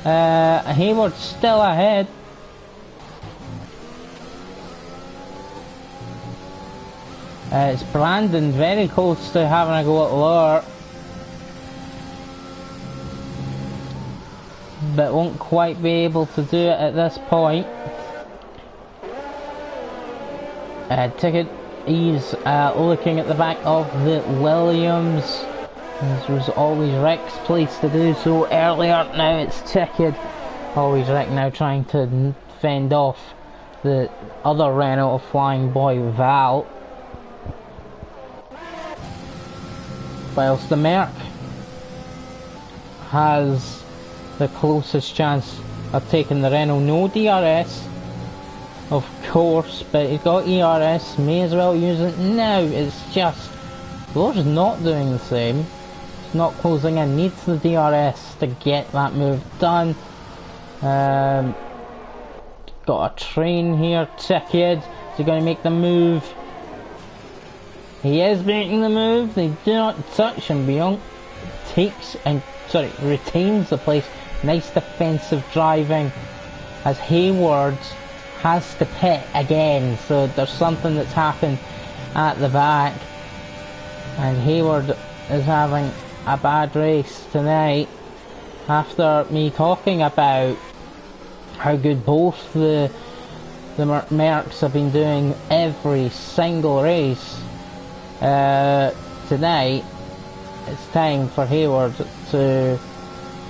Hayward's still ahead. It's Brandon very close to having a go at Lower, but won't quite be able to do it at this point. Ticket, he's looking at the back of the Williams. This was always Rick's place to do so earlier. Now it's Ticket. Always Rick now trying to fend off the other Renault of Flying Boy Val. Whilst the Merc has the closest chance of taking the Renault. No DRS, of course, but he's got ERS, may as well use it now. It's just, Lowe's not doing the same. It's not closing in, needs the DRS to get that move done. Got a train here, Ticket. Is he going to make the move? He is making the move. They do not touch, and Bion retains the place. Nice defensive driving as Hayward has to pit again, so there's something that's happened at the back, and Hayward is having a bad race tonight. After me talking about how good both the Mercs have been doing every single race, tonight it's time for Hayward to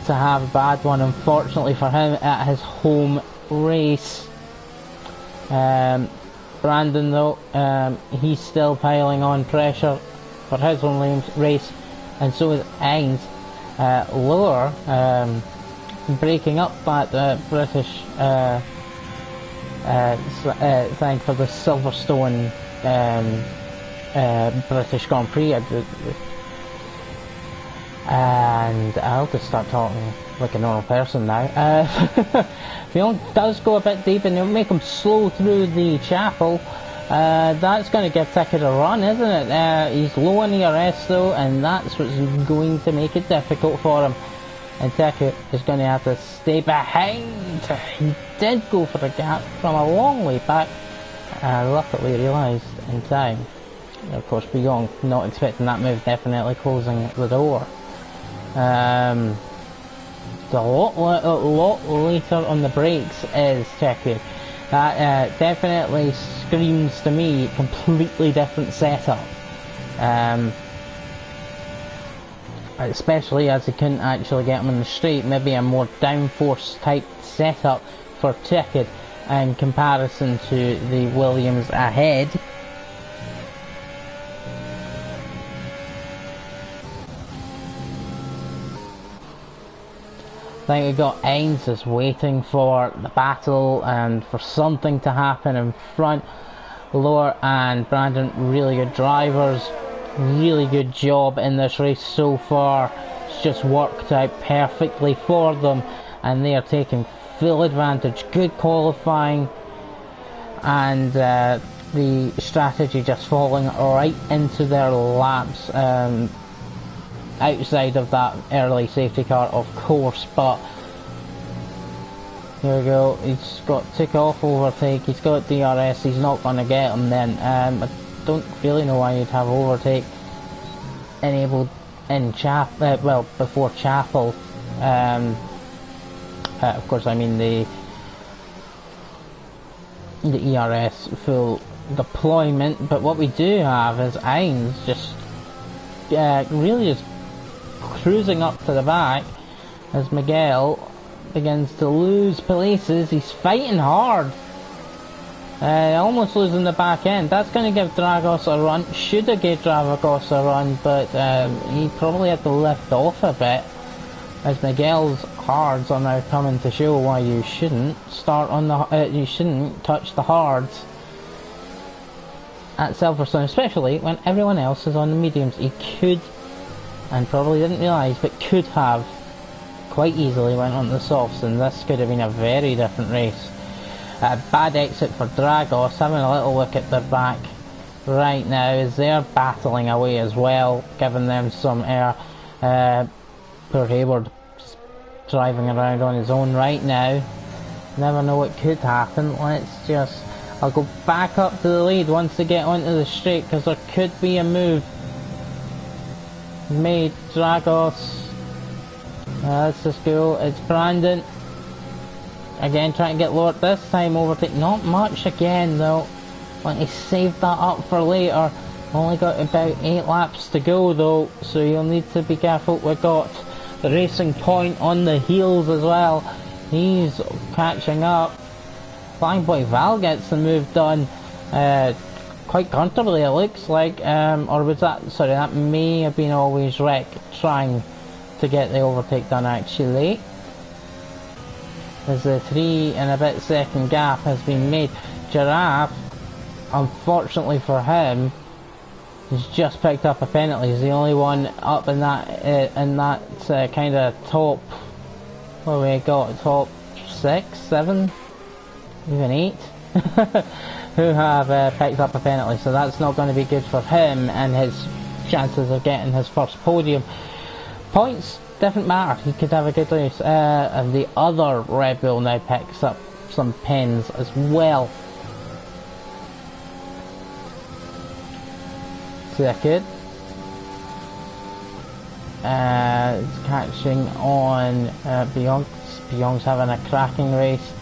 have a bad one, unfortunately for him, at his home race. Brandon though, he's still piling on pressure for his own race, and so is Ainz. Lower, breaking up at the British thing for the Silverstone British Grand Prix, and I'll just start talking like a normal person now. Fion does go a bit deep, and it'll make him slow through the chapel. That's going to give Ticket a run, isn't it? He's low on ERS though, and that's what's going to make it difficult for him. And Ticket is going to have to stay behind. He did go for a gap from a long way back, luckily realised in time. Of course, Beyond not expecting that move, definitely closing the door. It's a lot later on the brakes is Ticket. That definitely screams to me completely different setup. Especially as he couldn't actually get him in the straight, maybe a more downforce type setup for Ticket in comparison to the Williams ahead. I think we've got Ainz just waiting for the battle and for something to happen in front. Lower and Brandon, really good drivers, really good job in this race so far. It's just worked out perfectly for them, and they are taking full advantage. Good qualifying, and the strategy just falling right into their laps. Outside of that early safety car, of course, but here we go. He's got tick off overtake, he's got DRS, he's not going to get him then. I don't really know why you'd have overtake enabled in before Chapel. Of course, I mean the the ERS full deployment, but what we do have is Ainz just really just cruising up to the back as Miguel begins to lose places. He's fighting hard, almost losing the back end. That's going to give Dragos a run. Should have gave Dragos a run, but he probably had to lift off a bit, as Miguel's hards are now coming to show why you shouldn't start on the you shouldn't touch the hards at Silverstone, especially when everyone else is on the mediums. He could, and probably didn't realise, but could have quite easily went on the softs, and this could have been a very different race. Bad exit for Dragos, having a little look at their back right now as they're battling away as well, giving them some air. Poor Hayward just driving around on his own right now. Never know what could happen. I'll go back up to the lead once they get onto the straight, because there could be a move made. Dragos, let's just go. It's Brandon again, trying to get lower. This time overtake, not much again though. Want to save that up for later. Only got about 8 laps to go though, so you'll need to be careful. We've got the Racing Point on the heels as well. He's catching up. Flying Boy Val gets the move done quite comfortably, it looks like. Or was that, sorry, that may have been Always Wreck trying to get the overtake done actually. As the 3 and a bit second gap has been made. Giraffe, unfortunately for him, he's just picked up a penalty. He's the only one up in that kind of top. What we got? Top 6, 7, even 8, who have picked up a penalty. So that's not going to be good for him and his chances of getting his first podium. Points didn't matter. He could have a good race. And the other Red Bull now picks up some pens as well. Second, it's catching on Biong's having a cracking race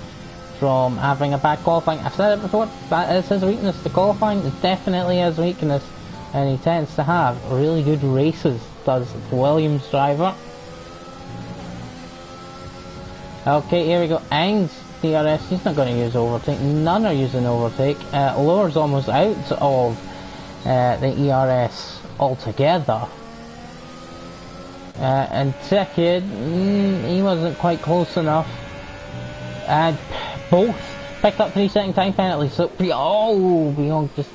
from having a bad qualifying. I've said it before, that is his weakness. The qualifying is definitely his weakness, and he tends to have really good races, does the Williams driver. Okay, here we go. Ainz, DRS, he's not going to use overtake. None are using overtake. Lower's almost out of the ERS altogether. And second, he wasn't quite close enough. And both picked up 3-second time penalties. So, Biong just...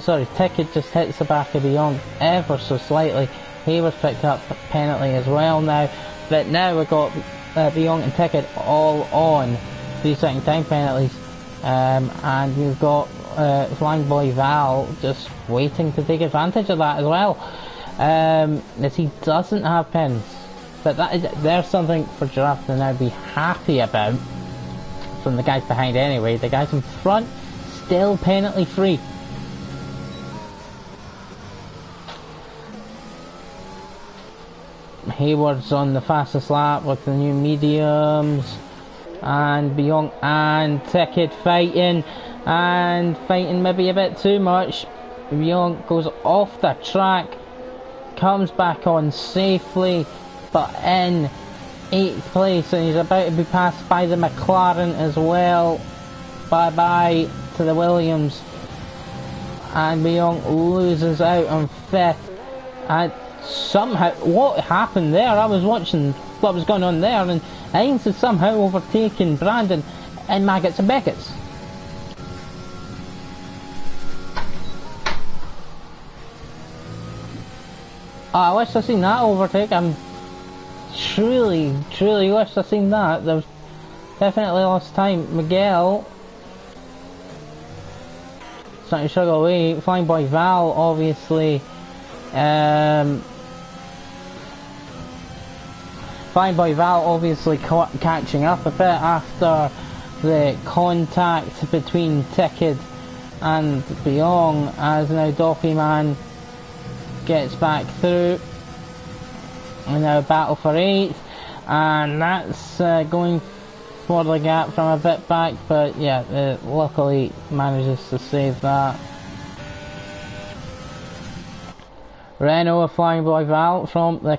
sorry, Ticket just hits the back of Biong ever so slightly. He was picked up a penalty as well now. But now we've got Biong and Ticket all on 3-second time penalties. And we've got Flying Boy Val just waiting to take advantage of that as well, as he doesn't have pins. But there's something for Giraffe to now be happy about from the guys behind anyway. The guys in front still penalty free. Hayward's on the fastest lap with the new mediums, and Biong and Ticket fighting maybe a bit too much. Biong goes off the track, comes back on safely, but in 8th place, and he's about to be passed by the McLaren as well. Bye bye to the Williams, and Biong loses out on 5th. And somehow, what happened there? I was watching what was going on there, and Ainz has somehow overtaken Brandon in Maggots and Beckett's. I wish I'd seen that overtake. I'm truly wish I'd seen that. There's definitely lost time. Miguel starting to struggle away. Flying Boy Val, obviously. Flying Boy Val obviously catching up a bit after the contact between Ticket and Biong, as now Doffy Man gets back through, and now battle for 8th, and that's going for the gap from a bit back, but yeah, luckily manages to save that. Renault are flying by Val from the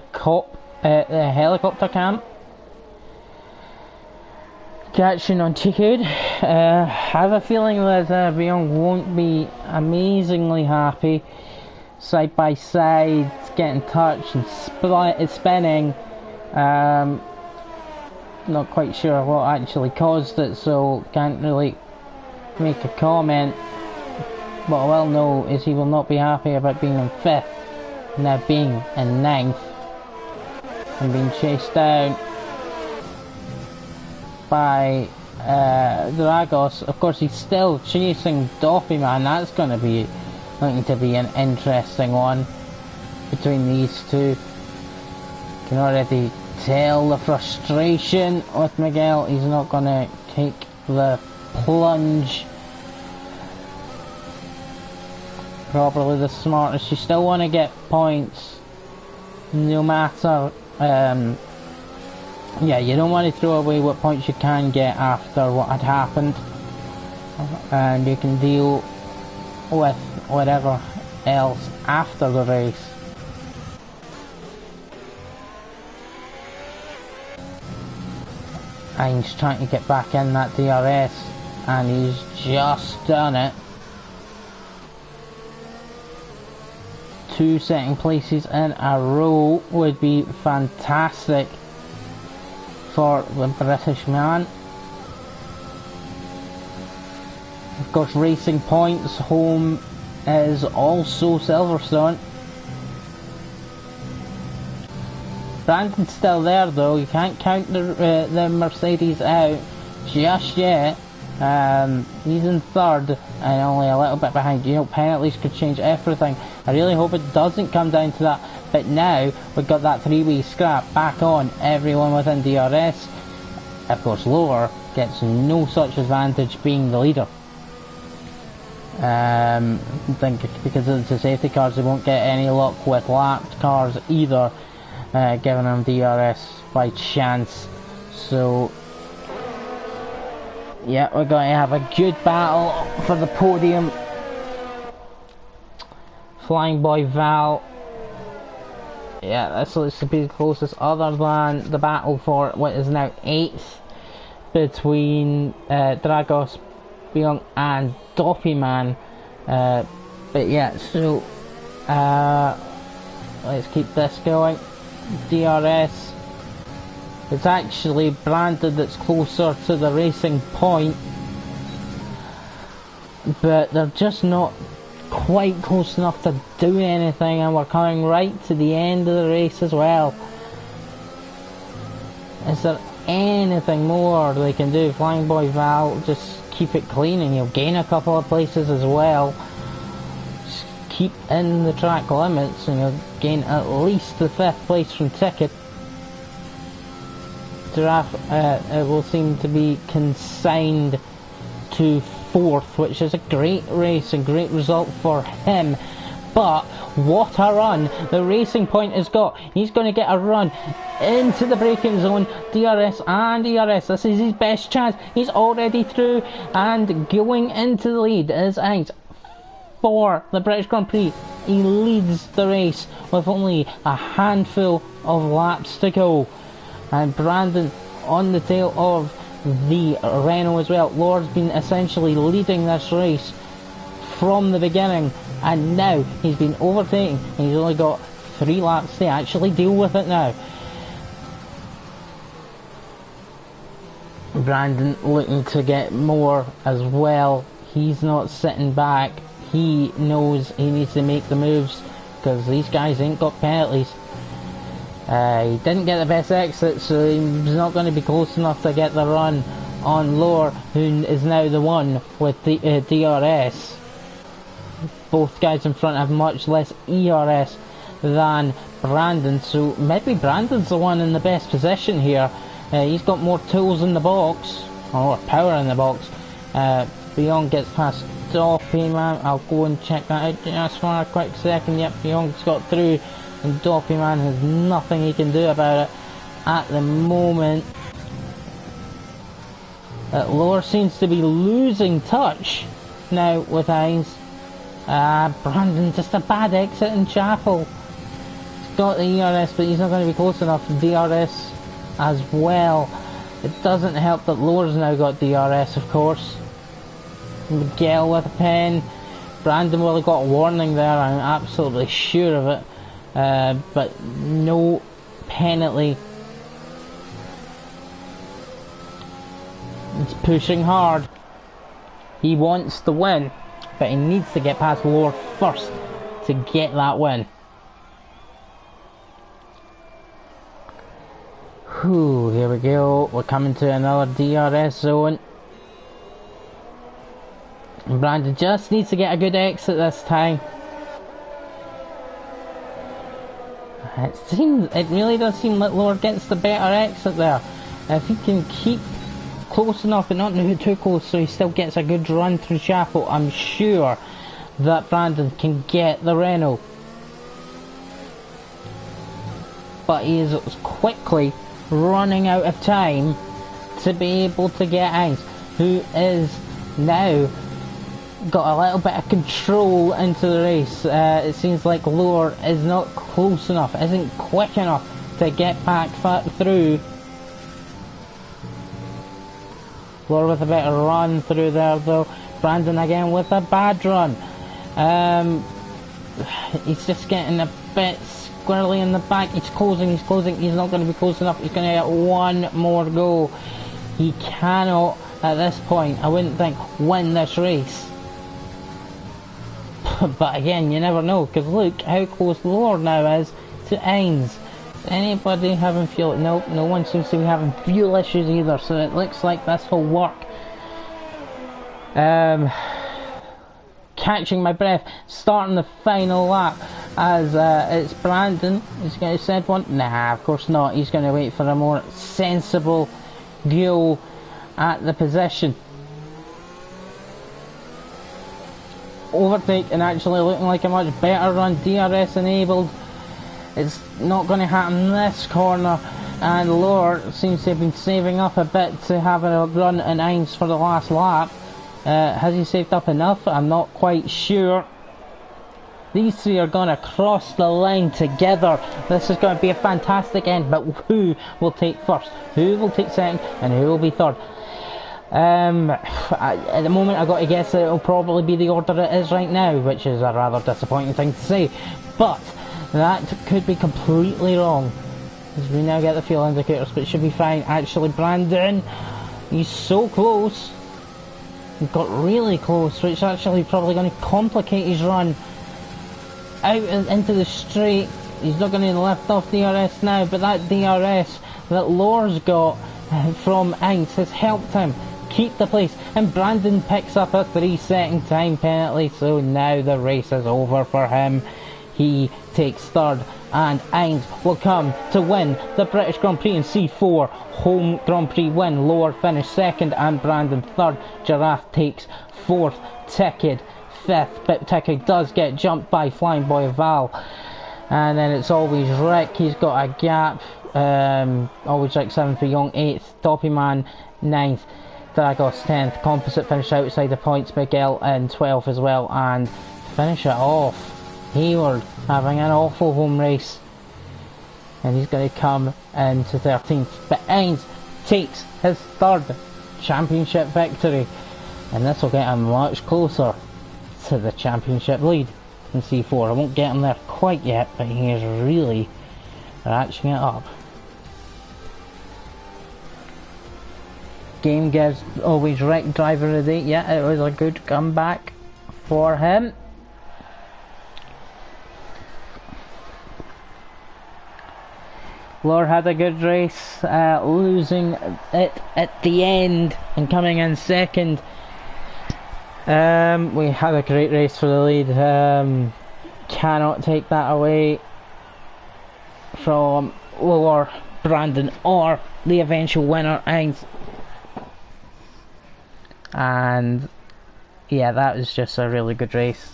the helicopter camp. Catching on Tikud. I have a feeling that Beyond won't be amazingly happy. Side by side, getting touched and spinning. Not quite sure what actually caused it, so can't really make a comment. What I will know is he will not be happy about being in 5th, now being in 9th, and being chased down by Dragos. Of course, he's still chasing Doppy Man. That's going to be looking to be an interesting one between these two. You can already tell the frustration with Miguel. He's not going to take the plunge properly the smartest. You still want to get points no matter yeah, you don't want to throw away what points you can get after what had happened, and you can deal with whatever else after the race. And he's trying to get back in that DRS, and he's just done it. 2 second places in a row would be fantastic for the British man. Of course, Racing Points home is also Silverstone. Brandon's still there though. You can't count the Mercedes out just yet. He's in 3rd and only a little bit behind. You know, penalties could change everything. I really hope it doesn't come down to that. But now we've got that 3-way scrap back on everyone within DRS. Of course, Lower gets no such advantage being the leader. I think because of the safety cars, they won't get any luck with lapped cars either, giving them DRS by chance. So yeah, we're going to have a good battle for the podium. Flying Boy Val. Yeah, this looks to be the closest, other than the battle for what is now 8th between Dragos, Biong and Doppy Man. But yeah, so let's keep this going. DRS. It's actually Brandon that's closer to the racing point, but they're just not quite close enough to do anything, and we're coming right to the end of the race as well. Is there anything more they can do? Flying Boy Val, just keep it clean and you'll gain a couple of places as well. Just keep in the track limits and you'll gain at least the 5th place from Ticket. Giraffe will seem to be consigned to 4th, which is a great race and great result for him. But what a run the Racing Point has got. He's going to get a run into the braking zone. DRS and ERS, this is his best chance. He's already through and going into the lead is Ings for the British Grand Prix. He leads the race with only a handful of laps to go, and Brandon on the tail of the Renault as well. Lord's been essentially leading this race from the beginning, and now he's been overtaken and he's only got 3 laps to actually deal with it now. Brandon looking to get more as well. He's not sitting back. He knows he needs to make the moves because these guys ain't got penalties. He didn't get the best exit, so he's not going to be close enough to get the run on Lower, who is now the one with the DRS. Both guys in front have much less ERS than Brandon, so maybe Brandon's the one in the best position here. He's got more tools in the box, or more power in the box. Beyond gets past Doppy Man. I'll go and check that out just for a quick second. Yep, Beyond's got through, and Doppy Man has nothing he can do about it at the moment. Lower seems to be losing touch now with Hines. Brandon, just a bad exit in Chapel. He's got the ERS, but he's not going to be close enough. DRS as well. It doesn't help that Lower's now got DRS, of course. Miguel with a pen. Brandon will have got a warning there, I'm absolutely sure of it. But no penalty. He's pushing hard. He wants the win, but he needs to get past Lower first to get that win. Whew, here we go. We're coming to another DRS zone. And Brandon just needs to get a good exit this time. It really does seem like Lower gets the better exit there. If he can keep close enough, but not too close, so he still gets a good run through Chapel, I'm sure that Brandon can get the Renault. But he is quickly running out of time to be able to get Hines, who is now got a little bit of control into the race. It seems like Lower is not close enough, isn't quick enough to get back through. Lower with a better run through there though. Brandon again with a bad run. He's just getting a bit squirrely in the back. He's closing, he's not going to be close enough. He's going to get one more go. He cannot, at this point, I wouldn't think, win this race. But again, you never know, because look how close Lower now is to Hines. Anybody having fuel? Nope, no one seems to be having fuel issues either, so it looks like this will work. Catching my breath, starting the final lap as it's Brandon. He's going to send one. Nah, of course not. He's going to wait for a more sensible go at the position. Overtake and actually looking like a much better run. DRS enabled. It's not going to happen this corner, and Lower seems to have been saving up a bit to have a run in Hines for the last lap. Has he saved up enough? I'm not quite sure. These three are going to cross the line together. This is going to be a fantastic end, but who will take first? Who will take second? And who will be third? At the moment I've got to guess that it'll probably be the order it is right now, which is a rather disappointing thing to say. But that could be completely wrong, as we now get the fuel indicators, but it should be fine. Actually, Brandon, he's so close. He got really close, which is actually probably going to complicate his run out into the straight. He's not going to lift off DRS now, but that DRS that Lower's got from Hines has helped him keep the place, and Brandon picks up a 3-second time penalty, so now the race is over for him. He takes third, and Hines will come to win the British Grand Prix in C4. Home Grand Prix win. Lower finished second, and Brandon third. Giraffe takes fourth. Ticket fifth, but Ticket does get jumped by Flying Boy Val. And then it's always Rick. He's got a gap. Always Rick 7th, Young 8th, Toppy Man 9th, Dragos 10th. Composite finish outside the points. Miguel in 12th as well, and finish it off, Hayward having an awful home race, and he's going to come into 13th. But Hines takes his third championship victory, and this will get him much closer to the championship lead in C4. I won't get him there quite yet, but he is really ratcheting it up. Game gives always Rick driver of the day. Yeah, it was a good comeback for him. Lower had a good race, losing it at the end and coming in second. We had a great race for the lead. Cannot take that away from Lower, Brandon, or the eventual winner, Hines. And yeah, that was just a really good race.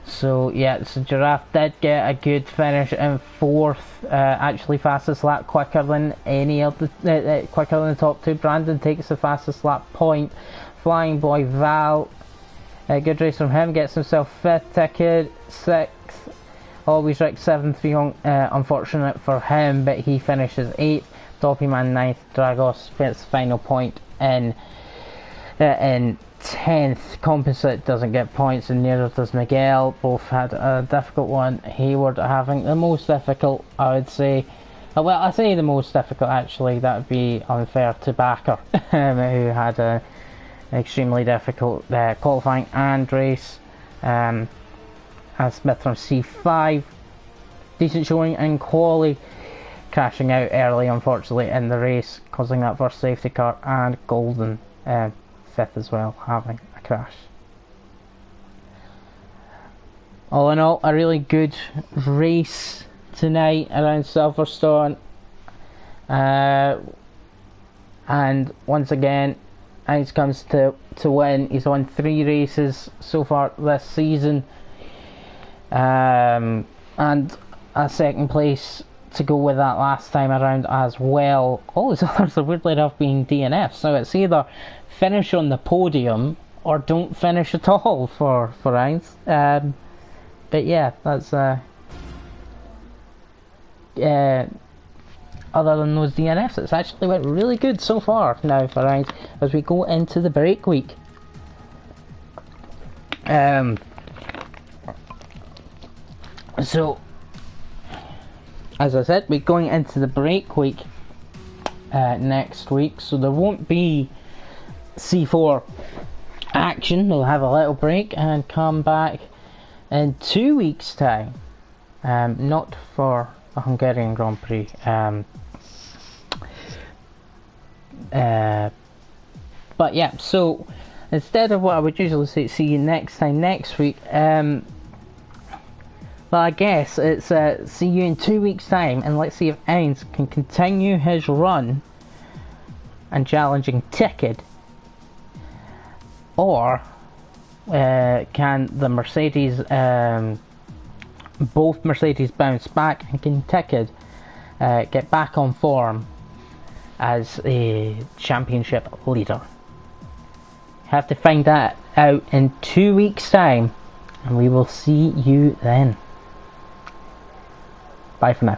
So yeah, so Giraffe did get a good finish in 4th, actually fastest lap, quicker than any of the quicker than the top 2. Brandon takes the fastest lap point. Flying Boy Val, a good race from him, gets himself 5th ticket. 6th, Always Rick 7th, unfortunate for him, but he finishes 8th. Doppy Man 9th, Dragos gets the final point in 10th. Composite doesn't get points, and neither does Miguel. Both had a difficult one. Hayward having the most difficult, I would say. Well, I say the most difficult, actually. That would be unfair to Backer, who had an extremely difficult qualifying and race. And Smith from C5, decent showing in quali, crashing out early, unfortunately, in the race, causing that first safety car, and Golden 5th as well, having a crash. All in all, a really good race tonight around Silverstone, and once again, Heinz comes to win. He's won 3 races so far this season, and a 2nd place to go with that last time around as well. All his others are weirdly enough being DNF, so it's either finish on the podium or don't finish at all for Heinz. But yeah, that's other than those DNFs, it's actually went really good so far now for Heinz as we go into the break week. So, as I said, we're going into the break week next week, so there won't be C4 action. We'll have a little break and come back in 2 weeks' time. Not for the Hungarian Grand Prix. But yeah, so instead of what I would usually say, see you next time next week, well, I guess it's see you in 2 weeks' time, and let's see if Heinz can continue his run and challenging Ticket, or can the Mercedes, both Mercedes bounce back, and can Ticket get back on form as a championship leader? Have to find that out in 2 weeks' time, and we will see you then. Bye for now.